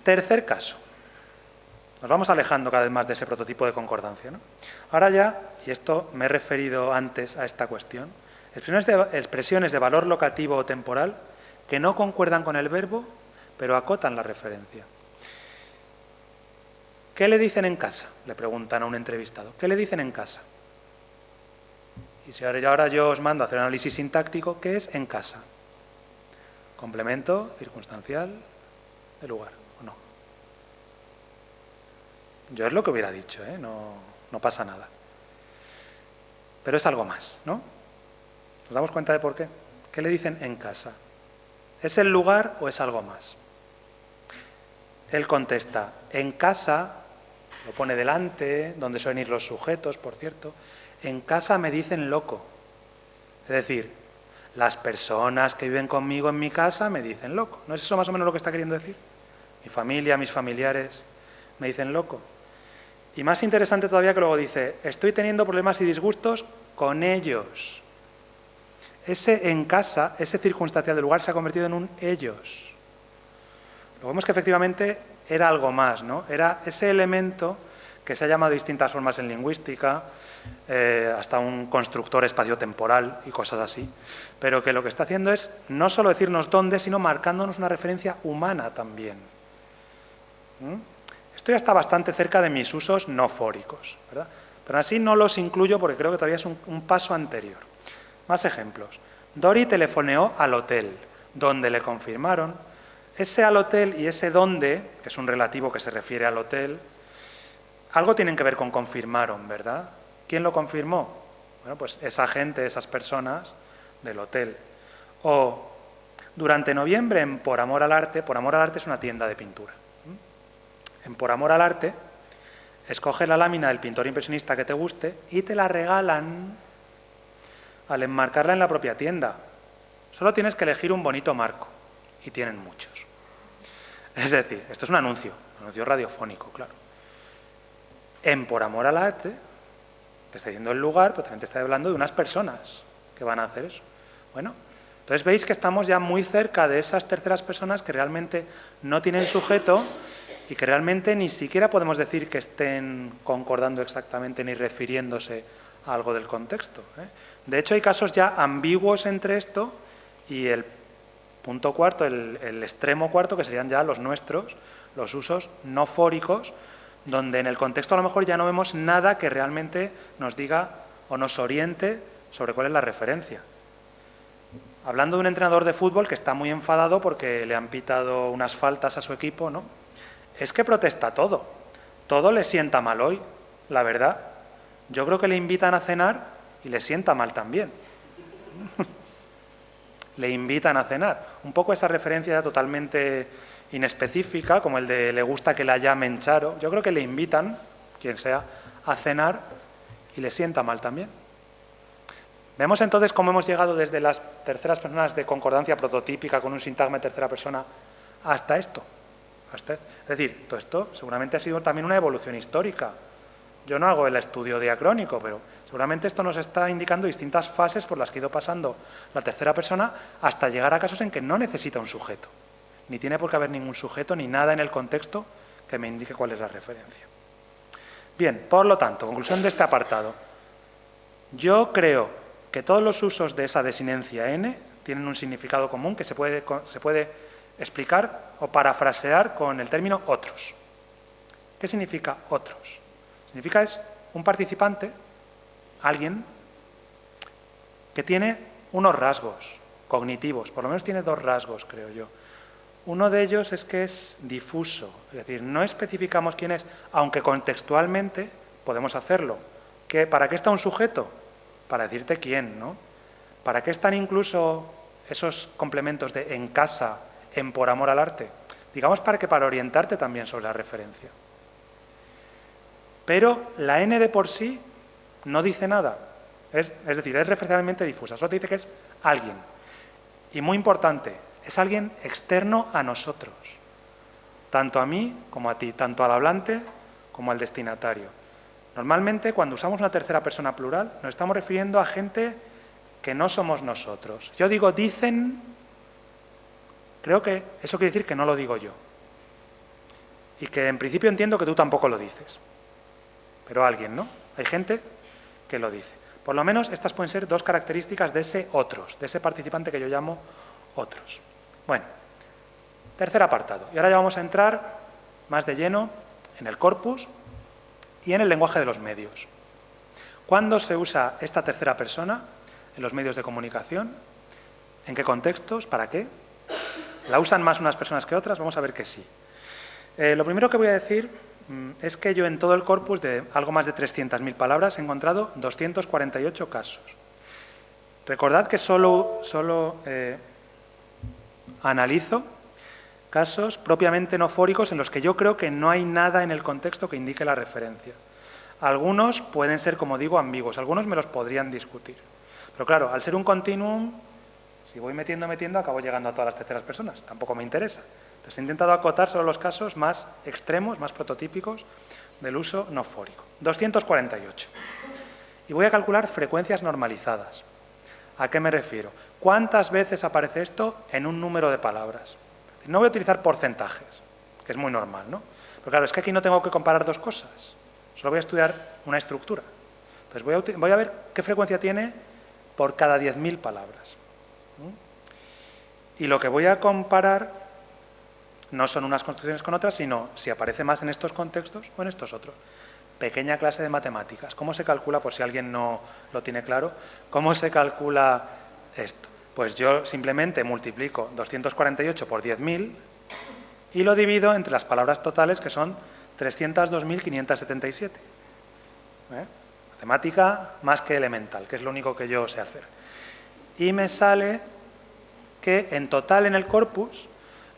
Tercer caso. Nos vamos alejando cada vez más de ese prototipo de concordancia, ¿no? Ahora ya, y esto me he referido antes a esta cuestión, expresiones de valor locativo o temporal que no concuerdan con el verbo, pero acotan la referencia. ¿Qué le dicen en casa?, le preguntan a un entrevistado. ¿Qué le dicen en casa? Y si ahora yo os mando a hacer un análisis sintáctico, ¿qué es en casa? Complemento circunstancial de lugar, ¿o no? Yo es lo que hubiera dicho, ¿eh? No pasa nada. Pero es algo más, ¿no? ¿Nos damos cuenta de por qué? ¿Qué le dicen en casa? ¿Es el lugar o es algo más? Él contesta, en casa, lo pone delante, donde suelen ir los sujetos, por cierto, en casa me dicen loco. Es decir, las personas que viven conmigo en mi casa me dicen loco. ¿No es eso más o menos lo que está queriendo decir? Mi familia, mis familiares me dicen loco. Y más interesante todavía que luego dice, estoy teniendo problemas y disgustos con ellos. Ese en casa, ese circunstancial del lugar se ha convertido en un ellos. Lo vemos que efectivamente era algo más, ¿no? Era ese elemento que se ha llamado de distintas formas en lingüística, hasta un constructor espaciotemporal y cosas así, pero que lo que está haciendo es no solo decirnos dónde, sino marcándonos una referencia humana también. Esto ya está bastante cerca de mis usos no fóricos, ¿verdad? Pero así no los incluyo porque creo que todavía es un paso anterior. Más ejemplos. Dori telefoneó al hotel, donde le confirmaron. Ese al hotel y ese donde, que es un relativo que se refiere al hotel, algo tienen que ver con confirmaron, ¿verdad? ¿Quién lo confirmó? Bueno, pues esa gente, esas personas del hotel. O durante noviembre en Por Amor al Arte es una tienda de pintura. En Por Amor al Arte, escoges la lámina del pintor impresionista que te guste y te la regalan al enmarcarla en la propia tienda. Solo tienes que elegir un bonito marco, y tienen muchos. Es decir, esto es un anuncio radiofónico, claro. En Por Amor al Arte, te está diciendo el lugar, pero también te está hablando de unas personas que van a hacer eso. Bueno, entonces veis que estamos ya muy cerca de esas terceras personas que realmente no tienen sujeto y que realmente ni siquiera podemos decir que estén concordando exactamente ni refiriéndose a algo del contexto, ¿eh? De hecho, hay casos ya ambiguos entre esto y el punto cuarto, el extremo cuarto, que serían ya los nuestros, los usos no fóricos, donde en el contexto a lo mejor ya no vemos nada que realmente nos diga o nos oriente sobre cuál es la referencia. Hablando de un entrenador de fútbol que está muy enfadado porque le han pitado unas faltas a su equipo, ¿no? Es que protesta todo le sienta mal hoy, la verdad. Yo creo que le invitan a cenar y le sienta mal también. Le invitan a cenar. Un poco esa referencia totalmente inespecífica, como el de le gusta que la llamen Charo. Yo creo que le invitan, quien sea, a cenar y le sienta mal también. Vemos entonces cómo hemos llegado desde las terceras personas de concordancia prototípica con un sintagma de tercera persona hasta esto. Es decir, todo esto seguramente ha sido también una evolución histórica. Yo no hago el estudio diacrónico, pero seguramente esto nos está indicando distintas fases por las que ha ido pasando la tercera persona hasta llegar a casos en que no necesita un sujeto. Ni tiene por qué haber ningún sujeto ni nada en el contexto que me indique cuál es la referencia. Bien, por lo tanto, conclusión de este apartado. Yo creo que todos los usos de esa desinencia n tienen un significado común que se puede explicar o parafrasear con el término otros. ¿Qué significa otros? Significa es un participante, alguien, que tiene unos rasgos cognitivos, por lo menos tiene dos rasgos, creo yo. Uno de ellos es que es difuso, es decir, no especificamos quién es, aunque contextualmente podemos hacerlo. ¿Para qué está un sujeto? Para decirte quién, ¿no? ¿Para qué están incluso esos complementos de en casa, en Por Amor al Arte? Digamos para orientarte también sobre la referencia. Pero la N de por sí no dice nada, es decir, es referencialmente difusa, solo te dice que es alguien. Y muy importante, es alguien externo a nosotros, tanto a mí como a ti, tanto al hablante como al destinatario. Normalmente, cuando usamos una tercera persona plural, nos estamos refiriendo a gente que no somos nosotros. Yo digo dicen, creo que eso quiere decir que no lo digo yo. Y que en principio entiendo que tú tampoco lo dices. Pero alguien, ¿no? Hay gente que lo dice. Por lo menos estas pueden ser dos características de ese otros, de ese participante que yo llamo otros. Bueno, tercer apartado. Y ahora ya vamos a entrar más de lleno en el corpus y en el lenguaje de los medios. ¿Cuándo se usa esta tercera persona en los medios de comunicación? ¿En qué contextos? ¿Para qué? ¿La usan más unas personas que otras? Vamos a ver que sí. Lo primero que voy a decir es que yo en todo el corpus de algo más de 300.000 palabras he encontrado 248 casos. Recordad que solo analizo casos propiamente no fóricos en los que yo creo que no hay nada en el contexto que indique la referencia. Algunos pueden ser, como digo, ambiguos, algunos me los podrían discutir. Pero claro, al ser un continuum, si voy metiendo, acabo llegando a todas las terceras personas, tampoco me interesa. Entonces he intentado acotar solo los casos más extremos, más prototípicos del uso no fórico. 248. Y voy a calcular frecuencias normalizadas. ¿A qué me refiero? ¿Cuántas veces aparece esto en un número de palabras? No voy a utilizar porcentajes, que es muy normal, ¿no? Pero claro, es que aquí no tengo que comparar dos cosas. Solo voy a estudiar una estructura. Entonces voy a ver qué frecuencia tiene por cada 10.000 palabras. Y lo que voy a comparar no son unas construcciones con otras, sino si aparece más en estos contextos o en estos otros. Pequeña clase de matemáticas. ¿Cómo se calcula? Pues si alguien no lo tiene claro, ¿cómo se calcula esto? Pues yo simplemente multiplico 248 por 10.000 y lo divido entre las palabras totales, que son 302.577. Matemática más que elemental, que es lo único que yo sé hacer. Y me sale que en total en el corpus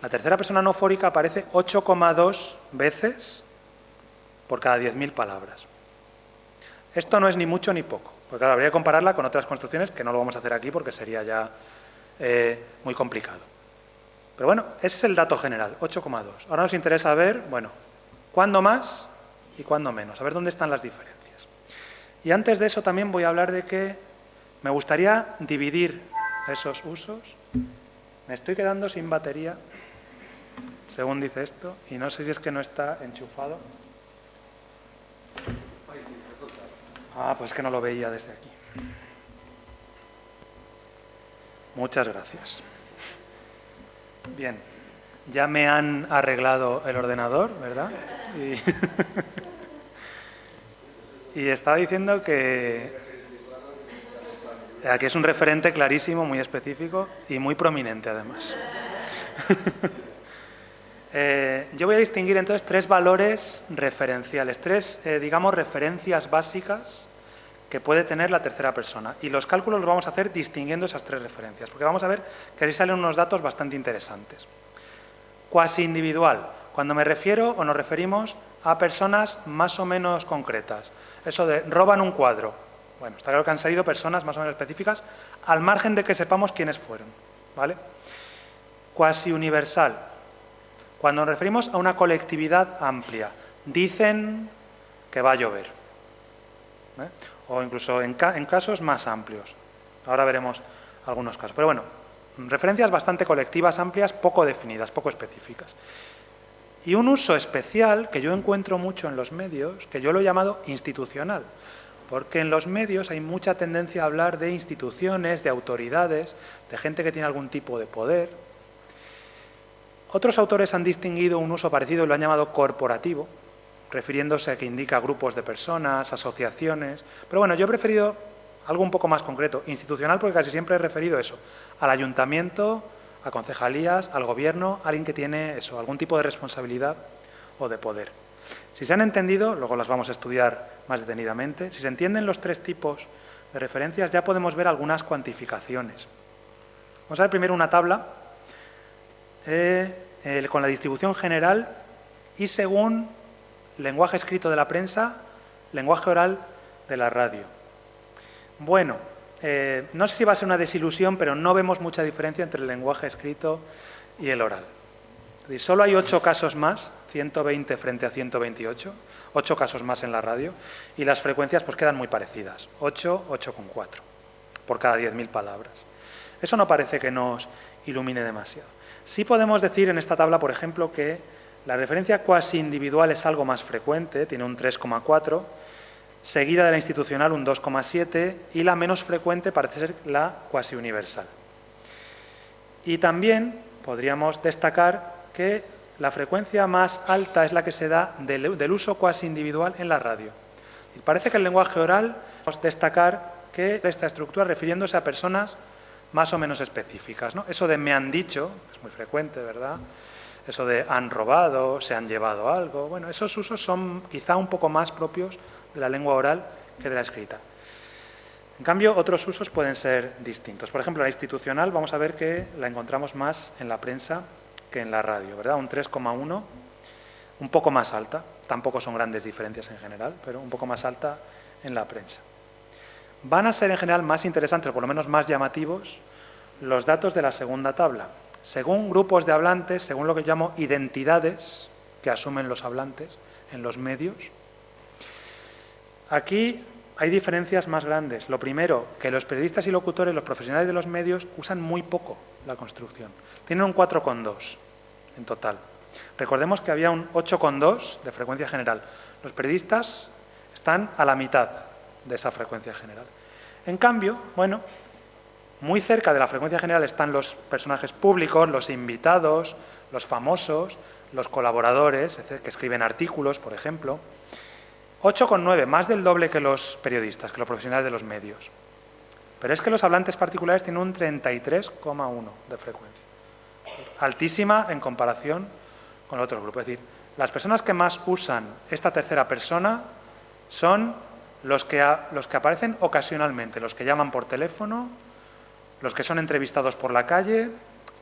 la tercera persona no fórica aparece 8,2 veces por cada 10.000 palabras. Esto no es ni mucho ni poco, porque claro, habría que compararla con otras construcciones, que no lo vamos a hacer aquí porque sería ya muy complicado. Pero bueno, ese es el dato general, 8,2. Ahora nos interesa ver, bueno, cuándo más y cuándo menos, a ver dónde están las diferencias. Y antes de eso también voy a hablar de que me gustaría dividir esos usos. Me estoy quedando sin batería, según dice esto, y no sé si es que no está enchufado. Ah, pues que no lo veía desde aquí. Muchas gracias. Bien, ya me han arreglado el ordenador, ¿verdad? Y estaba diciendo que aquí es un referente clarísimo, muy específico y muy prominente además. Yo voy a distinguir entonces tres valores referenciales, tres, digamos, referencias básicas que puede tener la tercera persona. Y los cálculos los vamos a hacer distinguiendo esas tres referencias, porque vamos a ver que así salen unos datos bastante interesantes. Cuasi individual, cuando me refiero o nos referimos a personas más o menos concretas. Eso de roban un cuadro. Bueno, está claro que han salido personas más o menos específicas, al margen de que sepamos quiénes fueron, ¿vale? Cuasi universal, cuando nos referimos a una colectividad amplia. Dicen que va a llover, o incluso en casos más amplios. Ahora veremos algunos casos. Pero bueno, referencias bastante colectivas, amplias, poco definidas, poco específicas. Y un uso especial que yo encuentro mucho en los medios, que yo lo he llamado institucional, porque en los medios hay mucha tendencia a hablar de instituciones, de autoridades, de gente que tiene algún tipo de poder. Otros autores han distinguido un uso parecido y lo han llamado corporativo, refiriéndose a que indica grupos de personas, asociaciones. Pero bueno, yo he preferido algo un poco más concreto, institucional, porque casi siempre he referido eso, al ayuntamiento, a concejalías, al gobierno, a alguien que tiene eso, algún tipo de responsabilidad o de poder. Si se han entendido, luego las vamos a estudiar más detenidamente, si se entienden los tres tipos de referencias, ya podemos ver algunas cuantificaciones. Vamos a ver primero una tabla con la distribución general y según lenguaje escrito de la prensa, lenguaje oral de la radio. Bueno, no sé si va a ser una desilusión, pero no vemos mucha diferencia entre el lenguaje escrito y el oral. Solo hay 8 casos más 120 frente a 128, 8 casos más en la radio, y las frecuencias pues quedan muy parecidas, 8, 8,4 por cada 10.000 palabras. Eso no parece que nos ilumine demasiado. Sí podemos decir en esta tabla, por ejemplo, que la referencia cuasi individual es algo más frecuente, tiene un 3,4, seguida de la institucional un 2,7 y la menos frecuente parece ser la cuasi universal. Y también podríamos destacar que la frecuencia más alta es la que se da del uso cuasi individual en la radio. Y parece que el lenguaje oral, podemos destacar que esta estructura refiriéndose a personas más o menos específicas, ¿no? Eso de me han dicho, es muy frecuente, ¿verdad? Eso de han robado, se han llevado algo, bueno, esos usos son quizá un poco más propios de la lengua oral que de la escrita. En cambio, otros usos pueden ser distintos. Por ejemplo, la institucional vamos a ver que la encontramos más en la prensa que en la radio, ¿verdad? Un 3,1, un poco más alta, tampoco son grandes diferencias en general, pero un poco más alta en la prensa. Van a ser en general más interesantes, o por lo menos más llamativos, los datos de la segunda tabla. Según grupos de hablantes, según lo que llamo identidades que asumen los hablantes en los medios, aquí hay diferencias más grandes. Lo primero, que los periodistas y locutores, los profesionales de los medios, usan muy poco la construcción. Tienen un 4,2 en total. Recordemos que había un 8,2 de frecuencia general. Los periodistas están a la mitad de esa frecuencia general. En cambio, bueno, muy cerca de la frecuencia general están los personajes públicos, los invitados, los famosos, los colaboradores, que escriben artículos, por ejemplo. 8,9, más del doble que los periodistas, que los profesionales de los medios. Pero es que los hablantes particulares tienen un 33,1 de frecuencia. Altísima en comparación con el otro grupo. Es decir, las personas que más usan esta tercera persona son los que aparecen ocasionalmente, los que llaman por teléfono, los que son entrevistados por la calle,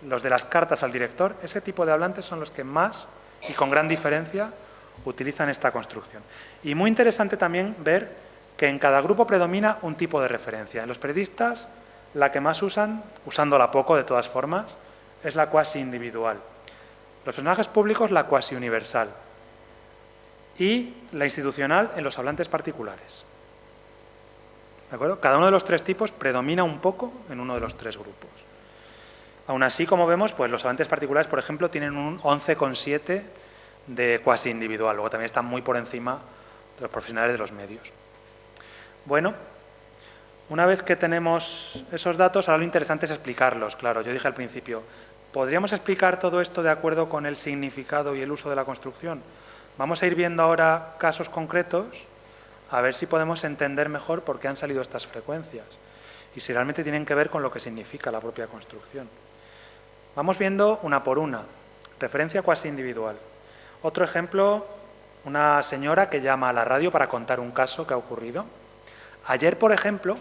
los de las cartas al director. Ese tipo de hablantes son los que más y con gran diferencia utilizan esta construcción. Y muy interesante también ver que en cada grupo predomina un tipo de referencia. En los periodistas, la que más usan, usándola poco de todas formas, es la cuasi individual. Los personajes públicos, la cuasi universal. Y la institucional en los hablantes particulares. ¿De acuerdo? Cada uno de los tres tipos predomina un poco en uno de los tres grupos. Aún así, como vemos, pues los hablantes particulares, por ejemplo, tienen un 11,7 de cuasi individual. Luego también están muy por encima de los profesionales de los medios. Bueno, una vez que tenemos esos datos, ahora lo interesante es explicarlos. Claro, yo dije al principio, ¿podríamos explicar todo esto de acuerdo con el significado y el uso de la construcción? Vamos a ir viendo ahora casos concretos, a ver si podemos entender mejor por qué han salido estas frecuencias y si realmente tienen que ver con lo que significa la propia construcción. Vamos viendo una por una. Referencia cuasi individual. Otro ejemplo, una señora que llama a la radio para contar un caso que ha ocurrido. Ayer, por ejemplo,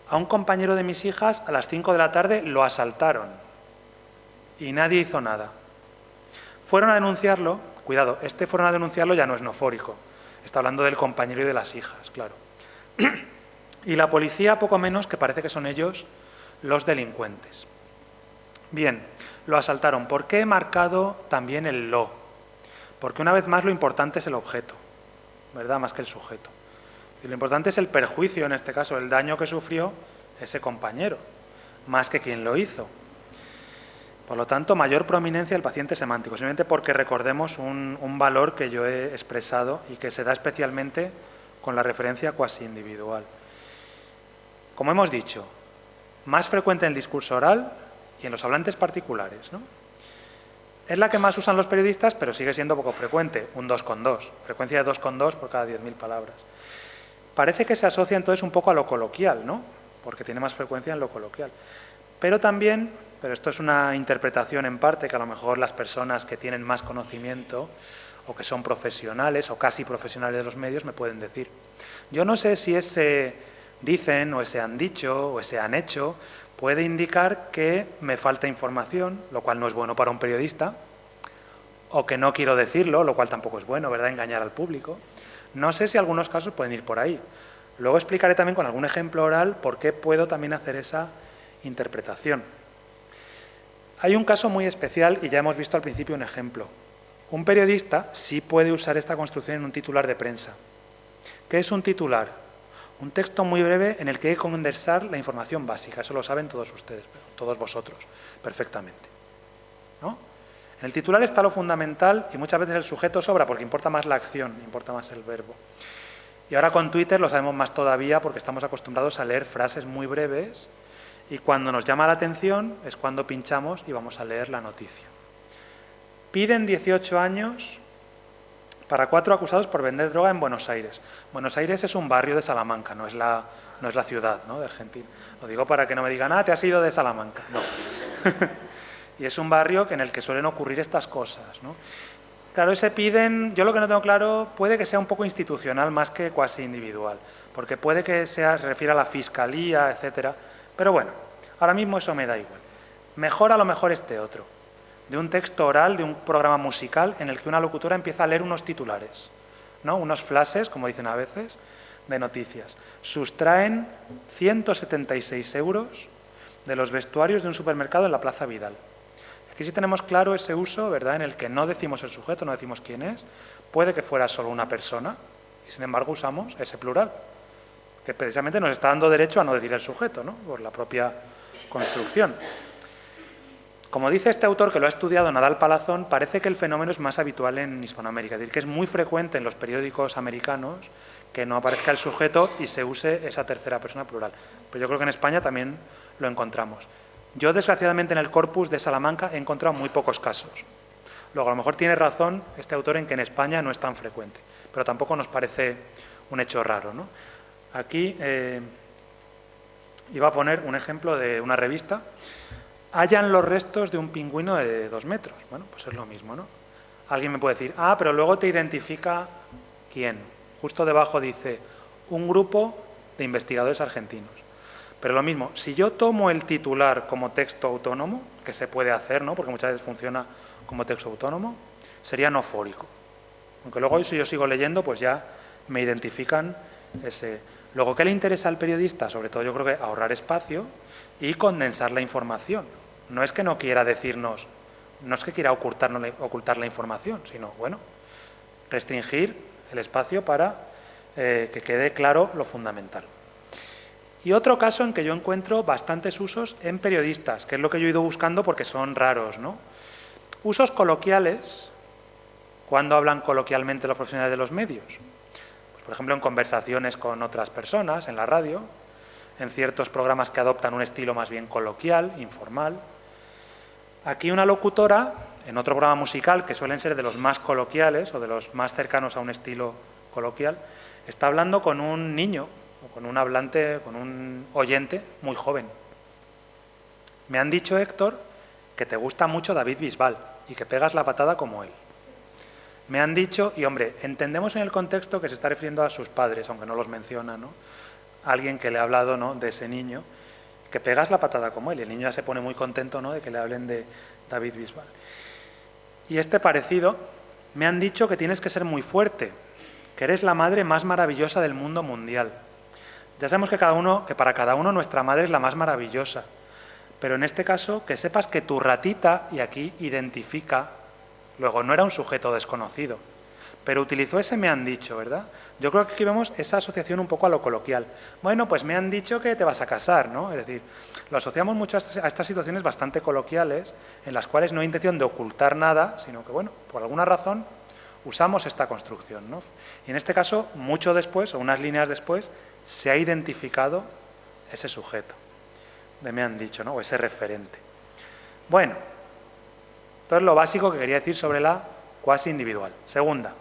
a un compañero de mis hijas a las 5 de la tarde lo asaltaron y nadie hizo nada. Fueron a denunciarlo. Cuidado, fueron a denunciarlo ya no es nofórico. Está hablando del compañero y de las hijas, claro. Y la policía, poco menos, que parece que son ellos los delincuentes. Bien, lo asaltaron. ¿Por qué he marcado también el lo? Porque una vez más lo importante es el objeto, ¿verdad? Más que el sujeto. Y lo importante es el perjuicio, en este caso, el daño que sufrió ese compañero, más que quien lo hizo. Por lo tanto, mayor prominencia del paciente semántico, simplemente porque recordemos un valor que yo he expresado y que se da especialmente con la referencia cuasi individual. Como hemos dicho, más frecuente en el discurso oral y en los hablantes particulares, ¿no? Es la que más usan los periodistas, pero sigue siendo poco frecuente, un 2,2, frecuencia de 2,2 por cada 10.000 palabras. Parece que se asocia entonces un poco a lo coloquial, ¿no? Porque tiene más frecuencia en lo coloquial. Pero también, pero esto es una interpretación en parte que a lo mejor las personas que tienen más conocimiento o que son profesionales o casi profesionales de los medios me pueden decir. Yo no sé si ese dicen o ese han dicho o ese han hecho puede indicar que me falta información, lo cual no es bueno para un periodista, o que no quiero decirlo, lo cual tampoco es bueno, ¿verdad?, engañar al público. No sé si algunos casos pueden ir por ahí. Luego explicaré también con algún ejemplo oral por qué puedo también hacer esa interpretación. Hay un caso muy especial y ya hemos visto al principio un ejemplo. Un periodista sí puede usar esta construcción en un titular de prensa. ¿Qué es un titular? Un texto muy breve en el que hay que condensar la información básica. Eso lo saben todos ustedes, todos vosotros, perfectamente, ¿no? En el titular está lo fundamental y muchas veces el sujeto sobra porque importa más la acción, importa más el verbo. Y ahora con Twitter lo sabemos más todavía porque estamos acostumbrados a leer frases muy breves y cuando nos llama la atención es cuando pinchamos y vamos a leer la noticia. Piden 18 años para 4 acusados por vender droga en Buenos Aires. Buenos Aires es un barrio de Salamanca, no es la ciudad, ¿no?, de Argentina. Lo digo para que no me digan, te has ido de Salamanca. No. Y es un barrio en el que suelen ocurrir estas cosas, ¿no? Claro, ese piden, yo lo que no tengo claro, puede que sea un poco institucional más que cuasi individual, porque puede que se refiera a la fiscalía, etcétera, pero bueno, ahora mismo eso me da igual. Mejor a lo mejor este otro, de un texto oral, de un programa musical en el que una locutora empieza a leer unos titulares, ¿no?, unos flashes, como dicen a veces, de noticias. Sustraen 176 euros de los vestuarios de un supermercado en la Plaza Vidal. Aquí sí tenemos claro ese uso, ¿verdad?, en el que no decimos el sujeto, no decimos quién es, puede que fuera solo una persona, y sin embargo usamos ese plural, que precisamente nos está dando derecho a no decir el sujeto, ¿no?, por la propia construcción. Como dice este autor, que lo ha estudiado, Nadal Palazón, parece que el fenómeno es más habitual en Hispanoamérica, es decir, que es muy frecuente en los periódicos americanos que no aparezca el sujeto y se use esa tercera persona plural. Pero yo creo que en España también lo encontramos. Yo, desgraciadamente, en el corpus de Salamanca he encontrado muy pocos casos. Luego, a lo mejor tiene razón este autor en que en España no es tan frecuente, pero tampoco nos parece un hecho raro, ¿no? Aquí iba a poner un ejemplo de una revista. Hallan los restos de un pingüino de 2 metros. Bueno, pues es lo mismo, ¿no? Alguien me puede decir, pero luego te identifica quién. Justo debajo dice, un grupo de investigadores argentinos. Pero lo mismo, si yo tomo el titular como texto autónomo, que se puede hacer, ¿no?, porque muchas veces funciona como texto autónomo, sería nofórico. Aunque luego, si yo sigo leyendo, pues ya me identifican ese. Luego, ¿qué le interesa al periodista? Sobre todo, yo creo que ahorrar espacio y condensar la información. No es que no quiera decirnos, no es que quiera ocultar la información, sino, bueno, restringir el espacio para que quede claro lo fundamental. Y otro caso en que yo encuentro bastantes usos en periodistas, que es lo que yo he ido buscando porque son raros, ¿no? Usos coloquiales, cuando hablan coloquialmente los profesionales de los medios. Pues, por ejemplo, en conversaciones con otras personas, en la radio, en ciertos programas que adoptan un estilo más bien coloquial, informal. Aquí una locutora, en otro programa musical, que suelen ser de los más coloquiales o de los más cercanos a un estilo coloquial, está hablando con un niño, o con un hablante, con un oyente muy joven. Me han dicho, Héctor, que te gusta mucho David Bisbal y que pegas la patada como él. Me han dicho, y hombre, entendemos en el contexto que se está refiriendo a sus padres, aunque no los menciona, ¿no?, alguien que le ha hablado, ¿no?, de ese niño, que pegas la patada como él, y el niño ya se pone muy contento, ¿no?, de que le hablen de David Bisbal. Y este parecido, me han dicho que tienes que ser muy fuerte, que eres la madre más maravillosa del mundo mundial. Ya sabemos que para cada uno nuestra madre es la más maravillosa, pero en este caso que sepas que tu ratita, y aquí identifica, luego no era un sujeto desconocido, pero utilizó ese me han dicho, ¿verdad? Yo creo que aquí vemos esa asociación un poco a lo coloquial. Bueno, pues me han dicho que te vas a casar, ¿no? Es decir, lo asociamos mucho a estas situaciones bastante coloquiales, en las cuales no hay intención de ocultar nada, sino que, bueno, por alguna razón usamos esta construcción, ¿no? Y en este caso, mucho después, o unas líneas después, se ha identificado ese sujeto de me han dicho, ¿no?, o ese referente. Bueno, esto es lo básico que quería decir sobre la cuasi individual. Segunda,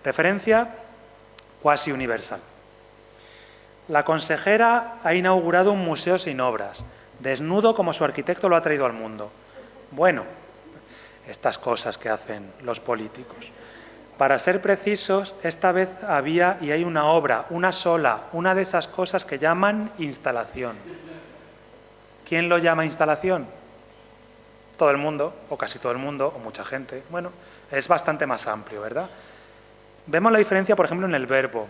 referencia cuasi universal. La consejera ha inaugurado un museo sin obras, desnudo como su arquitecto lo ha traído al mundo. Bueno, estas cosas que hacen los políticos. Para ser precisos, esta vez había y hay una obra, una sola, una de esas cosas que llaman instalación. ¿Quién lo llama instalación? Todo el mundo, o casi todo el mundo, o mucha gente. Bueno, es bastante más amplio, ¿verdad? Vemos la diferencia, por ejemplo, en el verbo.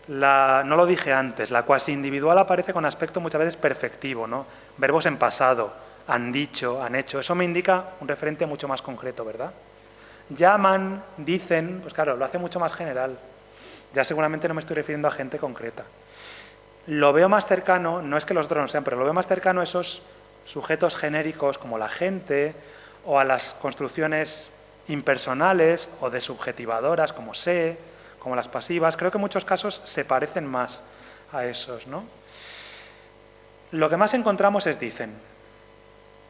No lo dije antes, la cuasi individual aparece con aspecto muchas veces perfectivo, ¿no? Verbos en pasado, han dicho, han hecho. Eso me indica un referente mucho más concreto, ¿verdad? llaman, dicen, pues claro, lo hace mucho más general. Ya seguramente no me estoy refiriendo a gente concreta. Lo veo más cercano, no es que los otros no sean, pero lo veo más cercano a esos sujetos genéricos como la gente o a las construcciones impersonales o desubjetivadoras como sé, como las pasivas. Creo que en muchos casos se parecen más a esos, ¿no? Lo que más encontramos es dicen,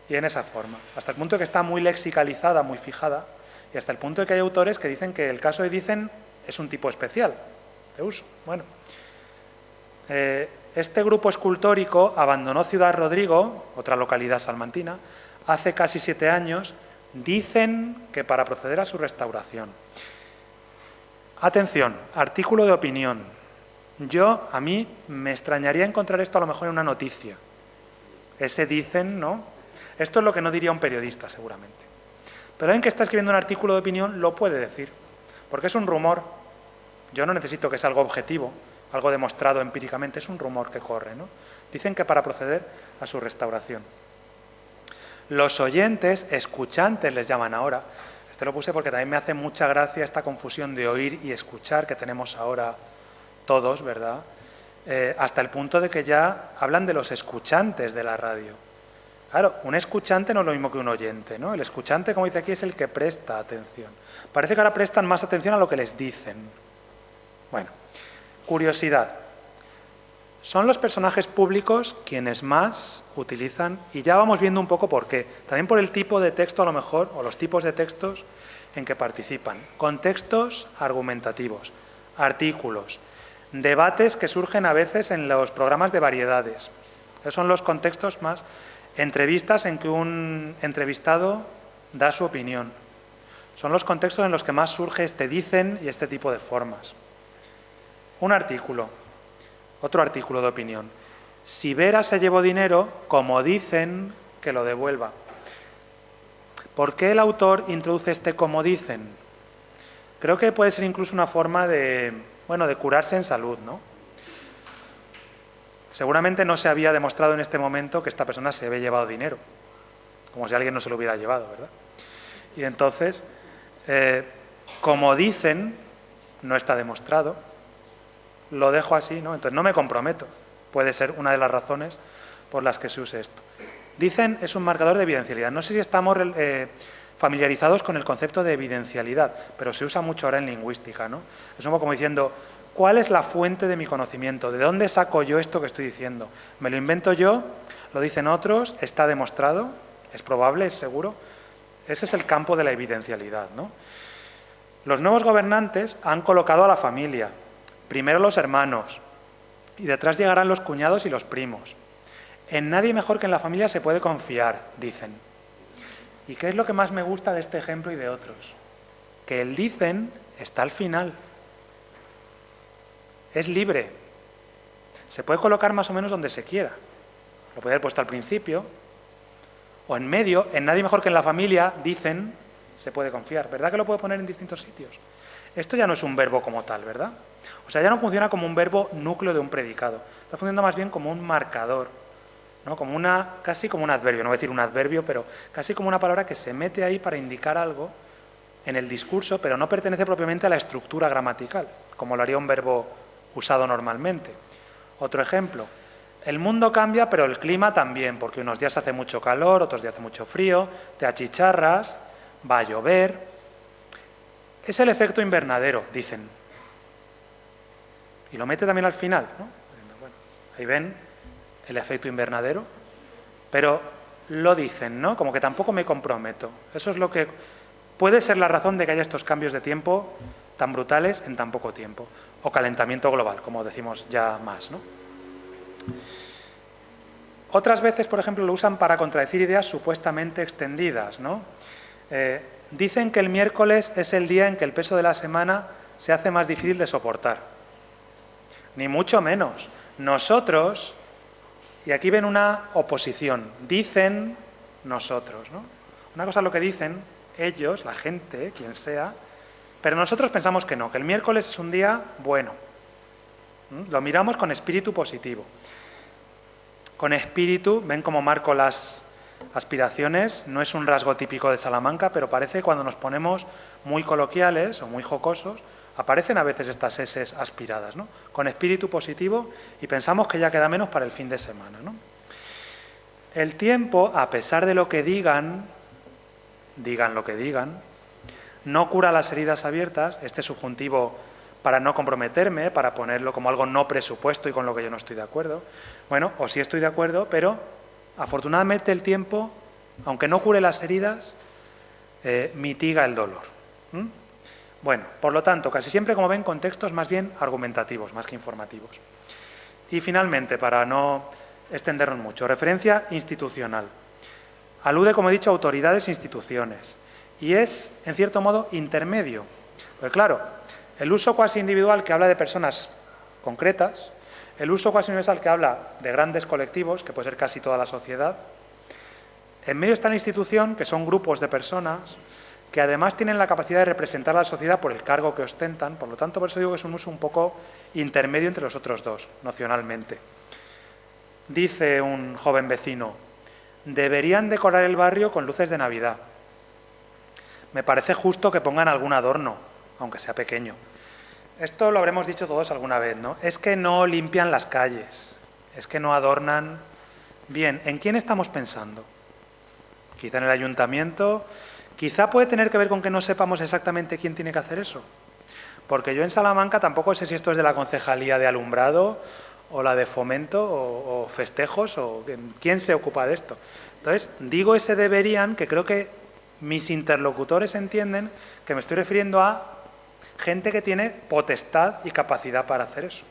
y en esa forma, hasta el punto de que está muy lexicalizada, muy fijada, y hasta el punto de que hay autores que dicen que el caso de dicen es un tipo especial de uso. Bueno, este grupo escultórico abandonó Ciudad Rodrigo, otra localidad salmantina, hace casi 7 años. Dicen que para proceder a su restauración. Atención, artículo de opinión. A mí me extrañaría encontrar esto a lo mejor en una noticia. Ese dicen, ¿no? Esto es lo que no diría un periodista, seguramente. Pero alguien que está escribiendo un artículo de opinión lo puede decir, porque es un rumor. Yo no necesito que sea algo objetivo, algo demostrado empíricamente, es un rumor que corre, ¿no? Dicen que para proceder a su restauración. Los oyentes, escuchantes les llaman ahora. Este lo puse porque también me hace mucha gracia esta confusión de oír y escuchar que tenemos ahora todos, ¿verdad? Hasta el punto de que ya hablan de los escuchantes de la radio. Claro, un escuchante no es lo mismo que un oyente, ¿no? El escuchante, como dice aquí, es el que presta atención. Parece que ahora prestan más atención a lo que les dicen. Bueno, curiosidad. Son los personajes públicos quienes más utilizan, y ya vamos viendo un poco por qué. También por el tipo de texto, a lo mejor, o los tipos de textos en que participan. Contextos argumentativos, artículos, debates que surgen a veces en los programas de variedades. Esos son los contextos más. Entrevistas en que un entrevistado da su opinión. Son los contextos en los que más surge este dicen y este tipo de formas. Un artículo. Otro artículo de opinión. Si Vera se llevó dinero, como dicen, que lo devuelva. ¿Por qué el autor introduce este como dicen? Creo que puede ser incluso una forma de curarse en salud, ¿no? Seguramente no se había demostrado en este momento que esta persona se había llevado dinero, como si alguien no se lo hubiera llevado, ¿verdad? Y entonces, como dicen, no está demostrado, lo dejo así, ¿no? Entonces no me comprometo. Puede ser una de las razones por las que se use esto. Dicen es un marcador de evidencialidad. No sé si estamos familiarizados con el concepto de evidencialidad, pero se usa mucho ahora en lingüística, ¿no? Es un poco como diciendo, ¿cuál es la fuente de mi conocimiento? ¿De dónde saco yo esto que estoy diciendo? ¿Me lo invento yo? ¿Lo dicen otros? ¿Está demostrado? ¿Es probable? ¿Es seguro? Ese es el campo de la evidencialidad, ¿no? Los nuevos gobernantes han colocado a la familia, primero los hermanos, y detrás llegarán los cuñados y los primos. En nadie mejor que en la familia se puede confiar, dicen. ¿Y qué es lo que más me gusta de este ejemplo y de otros? Que el dicen está al final. Es libre. Se puede colocar más o menos donde se quiera. Lo puede haber puesto al principio o en medio. En nadie mejor que en la familia, dicen, se puede confiar. ¿Verdad que lo puede poner en distintos sitios? Esto ya no es un verbo como tal, ¿verdad? O sea, ya no funciona como un verbo núcleo de un predicado. Está funcionando más bien como un marcador, ¿no? Casi como un adverbio. No voy a decir un adverbio, pero casi como una palabra que se mete ahí para indicar algo en el discurso, pero no pertenece propiamente a la estructura gramatical, como lo haría un verbo usado normalmente. Otro ejemplo. El mundo cambia, pero el clima también, porque unos días hace mucho calor, otros días hace mucho frío, te achicharras, va a llover. Es el efecto invernadero, dicen. Y lo mete también al final, ¿no? Bueno, ahí ven el efecto invernadero, pero lo dicen, ¿no? Como que tampoco me comprometo. Eso es lo que puede ser la razón de que haya estos cambios de tiempo tan brutales en tan poco tiempo. O calentamiento global, como decimos ya más, ¿no? Otras veces, por ejemplo, lo usan para contradecir ideas supuestamente extendidas, ¿no? Dicen que el miércoles es el día en que el peso de la semana se hace más difícil de soportar. Ni mucho menos. Nosotros, y aquí ven una oposición, dicen nosotros, ¿no? Una cosa es lo que dicen ellos, la gente, quien sea, pero nosotros pensamos que no, que el miércoles es un día bueno. Lo miramos con espíritu positivo. Con espíritu, ven cómo marco las Aspiraciones no es un rasgo típico de Salamanca, pero parece que cuando nos ponemos muy coloquiales o muy jocosos, aparecen a veces estas eses aspiradas, ¿no? Con espíritu positivo, y pensamos que ya queda menos para el fin de semana, ¿no? El tiempo, a pesar de lo que digan lo que digan, no cura las heridas abiertas, este subjuntivo para no comprometerme, para ponerlo como algo no presupuesto y con lo que yo no estoy de acuerdo. Bueno, o sí estoy de acuerdo, pero afortunadamente el tiempo, aunque no cure las heridas, mitiga el dolor. Bueno, por lo tanto, casi siempre, como ven, contextos más bien argumentativos, más que informativos. Y finalmente, para no extendernos mucho, referencia institucional. Alude, como he dicho, a autoridades e instituciones. Y es, en cierto modo, intermedio. Pues claro, el uso cuasi individual que habla de personas concretas, el uso cuasi universal que habla de grandes colectivos, que puede ser casi toda la sociedad. En medio está la institución, que son grupos de personas, que además tienen la capacidad de representar a la sociedad por el cargo que ostentan, por lo tanto, por eso digo que es un uso un poco intermedio entre los otros dos, nocionalmente. Dice un joven vecino: deberían decorar el barrio con luces de Navidad. Me parece justo que pongan algún adorno, aunque sea pequeño. Esto lo habremos dicho todos alguna vez, ¿no? Es que no limpian las calles, es que no adornan. Bien, ¿en quién estamos pensando? Quizá en el ayuntamiento, quizá puede tener que ver con que no sepamos exactamente quién tiene que hacer eso. Porque yo en Salamanca tampoco sé si esto es de la concejalía de alumbrado o la de fomento o festejos o quién se ocupa de esto. Entonces, digo ese deberían, que creo que mis interlocutores entienden que me estoy refiriendo a gente que tiene potestad y capacidad para hacer eso.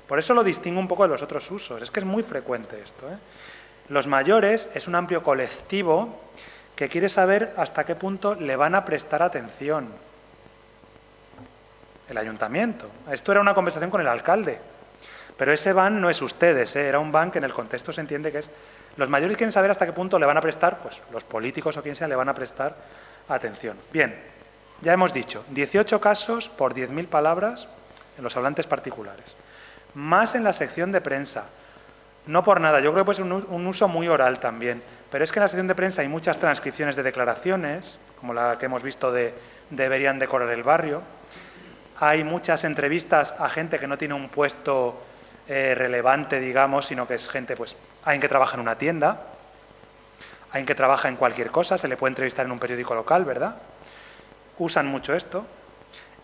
Por eso lo distingo un poco de los otros usos. Es que es muy frecuente esto, ¿eh? Los mayores es un amplio colectivo que quiere saber hasta qué punto le van a prestar atención. El ayuntamiento. Esto era una conversación con el alcalde. Pero ese van no es ustedes, ¿eh? Era un van que en el contexto se entiende que es... Los mayores quieren saber hasta qué punto le van a prestar, pues los políticos o quien sea, le van a prestar atención. Bien, ya hemos dicho, 18 casos por 10.000 palabras en los hablantes particulares. Más en la sección de prensa. No por nada, yo creo que puede ser un uso muy oral también, pero es que en la sección de prensa hay muchas transcripciones de declaraciones, como la que hemos visto de deberían decorar el barrio. Hay muchas entrevistas a gente que no tiene un puesto relevante, digamos, sino que es gente, pues, alguien que trabaja en una tienda, alguien que trabaja en cualquier cosa, se le puede entrevistar en un periódico local, ¿verdad? Usan mucho esto.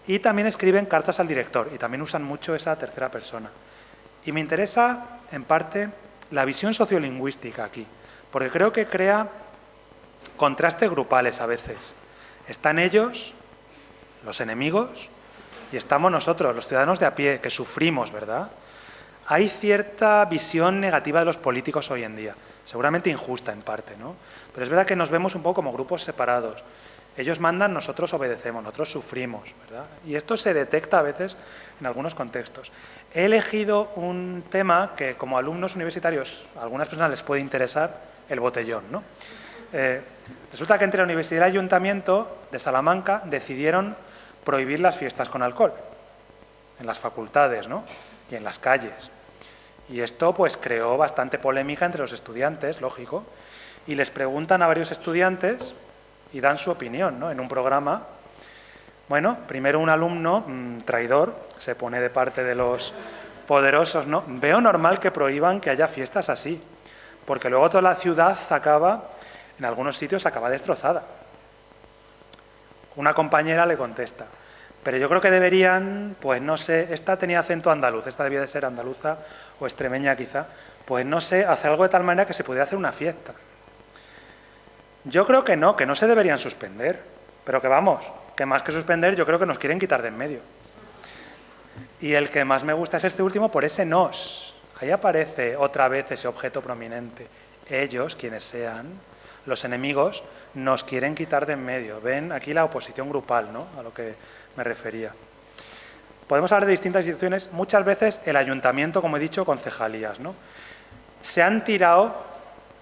Y también escriben cartas al director, y también usan mucho esa tercera persona. Y me interesa, en parte, la visión sociolingüística aquí, porque creo que crea contrastes grupales a veces. Están ellos, los enemigos, y estamos nosotros, los ciudadanos de a pie, que sufrimos, ¿verdad? Hay cierta visión negativa de los políticos hoy en día, seguramente injusta en parte, ¿no? Pero es verdad que nos vemos un poco como grupos separados. Ellos mandan, nosotros obedecemos, nosotros sufrimos, ¿verdad? Y esto se detecta a veces en algunos contextos. He elegido un tema que, como alumnos universitarios, a algunas personas les puede interesar, el botellón, ¿no? Resulta que entre la Universidad y el Ayuntamiento de Salamanca decidieron prohibir las fiestas con alcohol en las facultades, ¿no? Y en las calles. Y esto pues creó bastante polémica entre los estudiantes, lógico, y les preguntan a varios estudiantes y dan su opinión, ¿no? En un programa. Bueno, primero un alumno traidor se pone de parte de los poderosos, ¿no? Veo normal que prohíban que haya fiestas así, porque luego toda la ciudad acaba, en algunos sitios acaba destrozada. Una compañera le contesta: pero yo creo que deberían, pues no sé, esta tenía acento andaluz, esta debía de ser andaluza o extremeña quizá, pues no sé, hacer algo de tal manera que se pudiera hacer una fiesta. Yo creo que no se deberían suspender, pero que vamos, que más que suspender yo creo que nos quieren quitar de en medio. Y el que más me gusta es este último por ese nos. Ahí aparece otra vez ese objeto prominente. Ellos, quienes sean, los enemigos, nos quieren quitar de en medio. Ven aquí la oposición grupal, ¿no? A lo que me refería. Podemos hablar de distintas instituciones, muchas veces el ayuntamiento, como he dicho, concejalías, ¿no? Se han tirado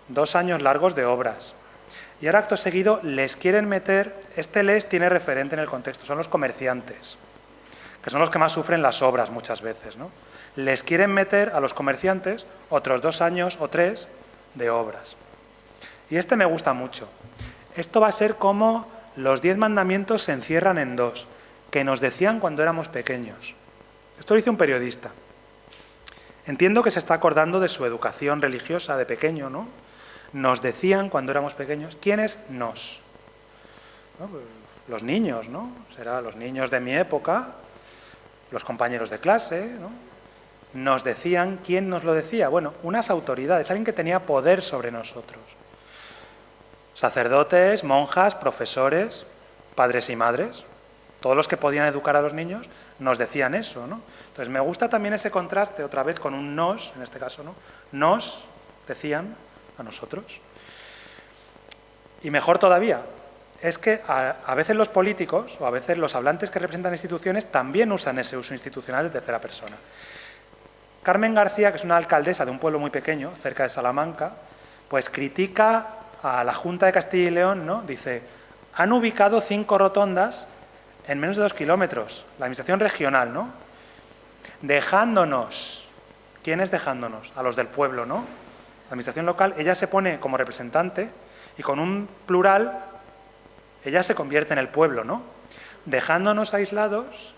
2 años largos de obras y ahora acto seguido les quieren meter, este les tiene referente en el contexto, son los comerciantes, que son los que más sufren las obras muchas veces, ¿no? Les quieren meter a los comerciantes otros 2 años o 3 de obras. Y este me gusta mucho. Esto va a ser como los 10 mandamientos se encierran en 2, que nos decían cuando éramos pequeños. Esto lo dice un periodista. Entiendo que se está acordando de su educación religiosa de pequeño, ¿no? Nos decían cuando éramos pequeños. ¿Quiénes nos? ¿No? Pues los niños, ¿no? Serán los niños de mi época, los compañeros de clase, ¿no? Nos decían. ¿Quién nos lo decía? Bueno, unas autoridades, alguien que tenía poder sobre nosotros. Sacerdotes, monjas, profesores, padres y madres, todos los que podían educar a los niños nos decían eso, ¿no? Entonces me gusta también ese contraste, otra vez con un nos, en este caso, ¿no? Nos decían a nosotros. Y mejor todavía, es que a veces los políticos o a veces los hablantes que representan instituciones también usan ese uso institucional de tercera persona. Carmen García, que es una alcaldesa de un pueblo muy pequeño, cerca de Salamanca, pues critica a la Junta de Castilla y León, ¿no? Dice, han ubicado 5 rotondas en menos de 2 kilómetros, la administración regional, ¿no? Dejándonos. ¿Quién es dejándonos? A los del pueblo, ¿no? La administración local, ella se pone como representante y con un plural, ella se convierte en el pueblo, ¿no? Dejándonos aislados,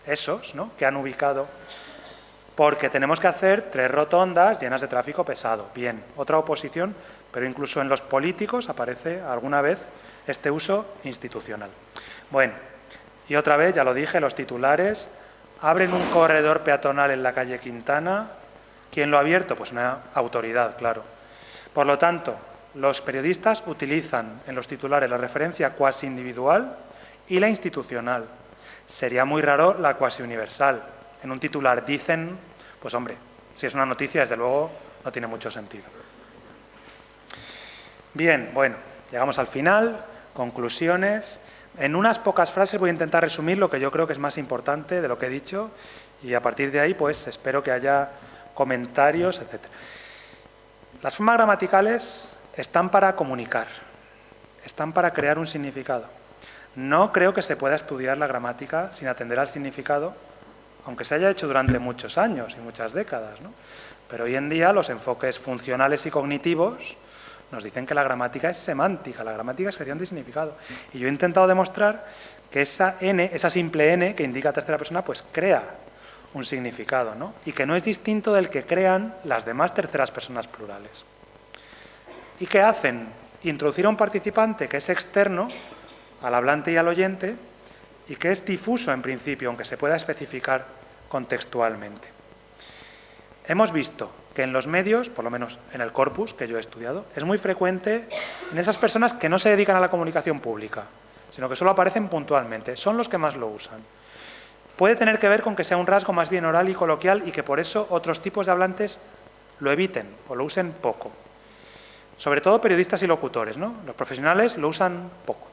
esos, ¿no? Que han ubicado, porque tenemos que hacer 3 rotondas llenas de tráfico pesado. Bien, otra oposición, pero incluso en los políticos aparece alguna vez este uso institucional. Bueno, y otra vez, ya lo dije, los titulares, abren un corredor peatonal en la calle Quintana. ¿Quién lo ha abierto? Pues una autoridad, claro. Por lo tanto, los periodistas utilizan en los titulares la referencia cuasi individual y la institucional. Sería muy raro la cuasi universal. En un titular dicen, pues hombre, si es una noticia, desde luego no tiene mucho sentido. Bien, bueno, llegamos al final, conclusiones. En unas pocas frases voy a intentar resumir lo que yo creo que es más importante de lo que he dicho y a partir de ahí pues espero que haya comentarios, etc. Las formas gramaticales están para comunicar, están para crear un significado. No creo que se pueda estudiar la gramática sin atender al significado, aunque se haya hecho durante muchos años y muchas décadas, ¿no? Pero hoy en día los enfoques funcionales y cognitivos nos dicen que la gramática es semántica, la gramática es creación de significado. Y yo he intentado demostrar que esa N, esa simple N que indica tercera persona, pues crea un significado, ¿no? Y que no es distinto del que crean las demás terceras personas plurales. ¿Y qué hacen? Introducir a un participante que es externo al hablante y al oyente y que es difuso en principio, aunque se pueda especificar contextualmente. Hemos visto que en los medios, por lo menos en el corpus que yo he estudiado, es muy frecuente en esas personas que no se dedican a la comunicación pública, sino que solo aparecen puntualmente, son los que más lo usan. Puede tener que ver con que sea un rasgo más bien oral y coloquial y que por eso otros tipos de hablantes lo eviten o lo usen poco. Sobre todo periodistas y locutores, ¿no? Los profesionales lo usan poco.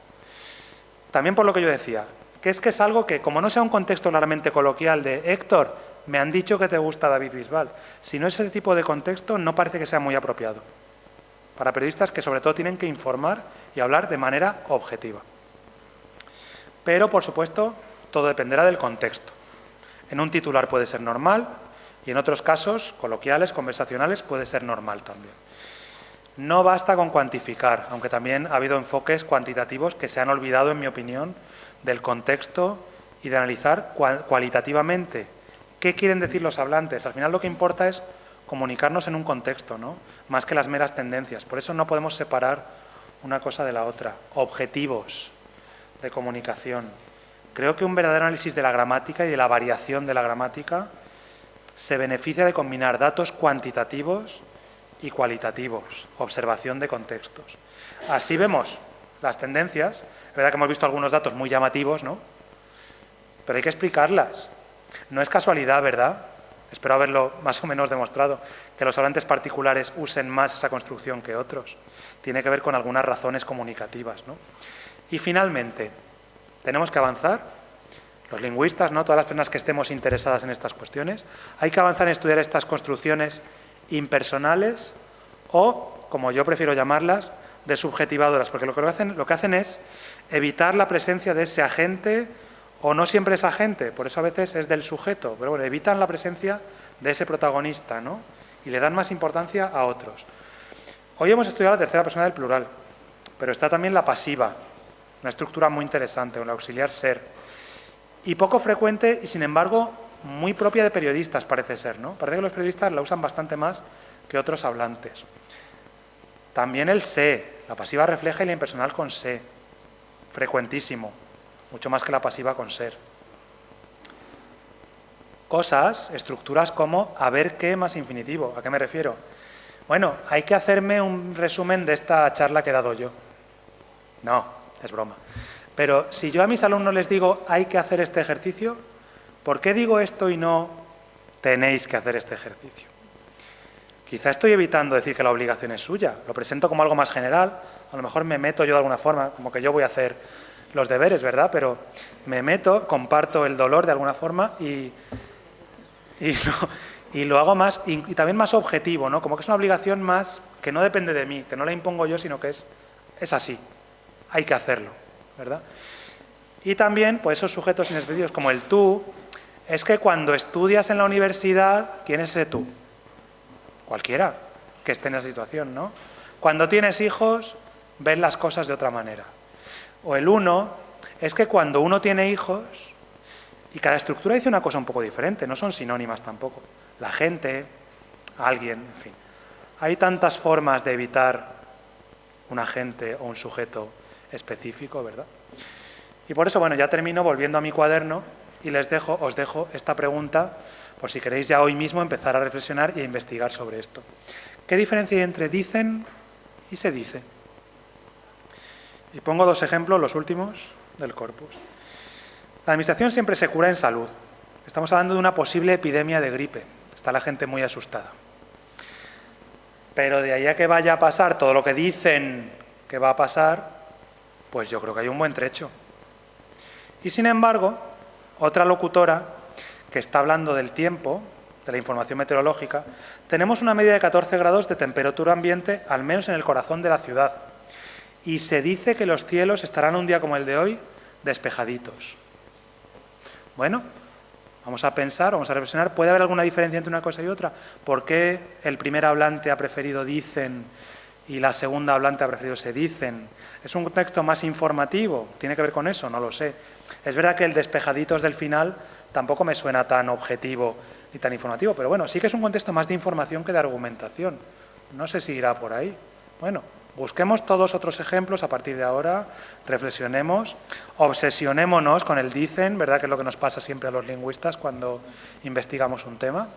También por lo que yo decía, que es algo que, como no sea un contexto claramente coloquial de Héctor, me han dicho que te gusta David Bisbal. Si no es ese tipo de contexto, no parece que sea muy apropiado. Para periodistas que sobre todo tienen que informar y hablar de manera objetiva. Pero, por supuesto, todo dependerá del contexto. En un titular puede ser normal y en otros casos, coloquiales, conversacionales, puede ser normal también. No basta con cuantificar, aunque también ha habido enfoques cuantitativos que se han olvidado, en mi opinión, del contexto y de analizar cualitativamente qué quieren decir los hablantes. Al final lo que importa es comunicarnos en un contexto, ¿no? Más que las meras tendencias. Por eso no podemos separar una cosa de la otra. Objetivos de comunicación. Creo que un verdadero análisis de la gramática y de la variación de la gramática se beneficia de combinar datos cuantitativos y cualitativos, observación de contextos. Así vemos las tendencias. Es verdad que hemos visto algunos datos muy llamativos, ¿no? Pero hay que explicarlas. No es casualidad, ¿verdad? Espero haberlo más o menos demostrado, que los hablantes particulares usen más esa construcción que otros. Tiene que ver con algunas razones comunicativas, ¿no? Y finalmente, tenemos que avanzar, los lingüistas, ¿no? Todas las personas que estemos interesadas en estas cuestiones, hay que avanzar en estudiar estas construcciones impersonales o, como yo prefiero llamarlas, desubjetivadoras, porque lo que hacen es evitar la presencia de ese agente, o no siempre es agente, por eso a veces es del sujeto, pero bueno, evitan la presencia de ese protagonista, ¿no? Y le dan más importancia a otros. Hoy hemos estudiado la tercera persona del plural, pero está también la pasiva, una estructura muy interesante, un auxiliar ser, y poco frecuente y, sin embargo, muy propia de periodistas, parece ser, ¿no? Parece que los periodistas la usan bastante más que otros hablantes. También el se, la pasiva refleja y la impersonal con se, frecuentísimo, mucho más que la pasiva con ser. Cosas, estructuras como a ver qué más infinitivo. ¿A qué me refiero? Bueno, hay que hacerme un resumen de esta charla que he dado yo. No, es broma. Pero si yo a mis alumnos les digo hay que hacer este ejercicio, ¿por qué digo esto y no tenéis que hacer este ejercicio? Quizá estoy evitando decir que la obligación es suya. Lo presento como algo más general. A lo mejor me meto yo de alguna forma, como que yo voy a hacer los deberes, ¿verdad? Pero me meto, comparto el dolor de alguna forma y lo hago más, y también más objetivo, ¿no? Como que es una obligación más que no depende de mí, que no la impongo yo, sino que es así, hay que hacerlo, ¿verdad? Y también, pues esos sujetos inexpressivos como el tú, es que cuando estudias en la universidad, ¿quién es ese tú? Cualquiera que esté en esa situación, ¿no? Cuando tienes hijos, ves las cosas de otra manera. O el uno, es que cuando uno tiene hijos, y cada estructura dice una cosa un poco diferente, no son sinónimas tampoco. La gente, alguien, en fin. Hay tantas formas de evitar un agente o un sujeto específico, ¿verdad? Y por eso, bueno, ya termino volviendo a mi cuaderno y os dejo esta pregunta, por si queréis ya hoy mismo empezar a reflexionar y a investigar sobre esto. ¿Qué diferencia hay entre dicen y se dice? Y pongo dos ejemplos, los últimos, del corpus. La administración siempre se cura en salud. Estamos hablando de una posible epidemia de gripe. Está la gente muy asustada. Pero de ahí a que vaya a pasar todo lo que dicen que va a pasar, pues yo creo que hay un buen trecho. Y sin embargo, otra locutora que está hablando del tiempo, de la información meteorológica, tenemos una media de 14 grados de temperatura ambiente, al menos en el corazón de la ciudad. Y se dice que los cielos estarán un día como el de hoy, despejaditos. Bueno, vamos a pensar, vamos a reflexionar, ¿puede haber alguna diferencia entre una cosa y otra? ¿Por qué el primer hablante ha preferido dicen y la segunda hablante ha preferido se dicen? ¿Es un texto más informativo? ¿Tiene que ver con eso? No lo sé. Es verdad que el despejaditos del final tampoco me suena tan objetivo ni tan informativo, pero bueno, sí que es un contexto más de información que de argumentación. No sé si irá por ahí. Bueno, busquemos todos otros ejemplos a partir de ahora, reflexionemos, obsesionémonos con el dicen, ¿verdad? Que es lo que nos pasa siempre a los lingüistas cuando investigamos un tema.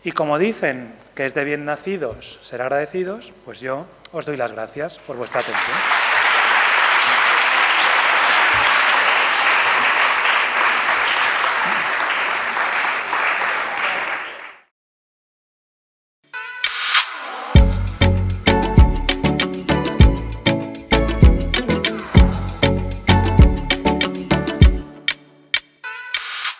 Y como dicen que es de bien nacidos ser agradecidos, pues yo os doy las gracias por vuestra atención.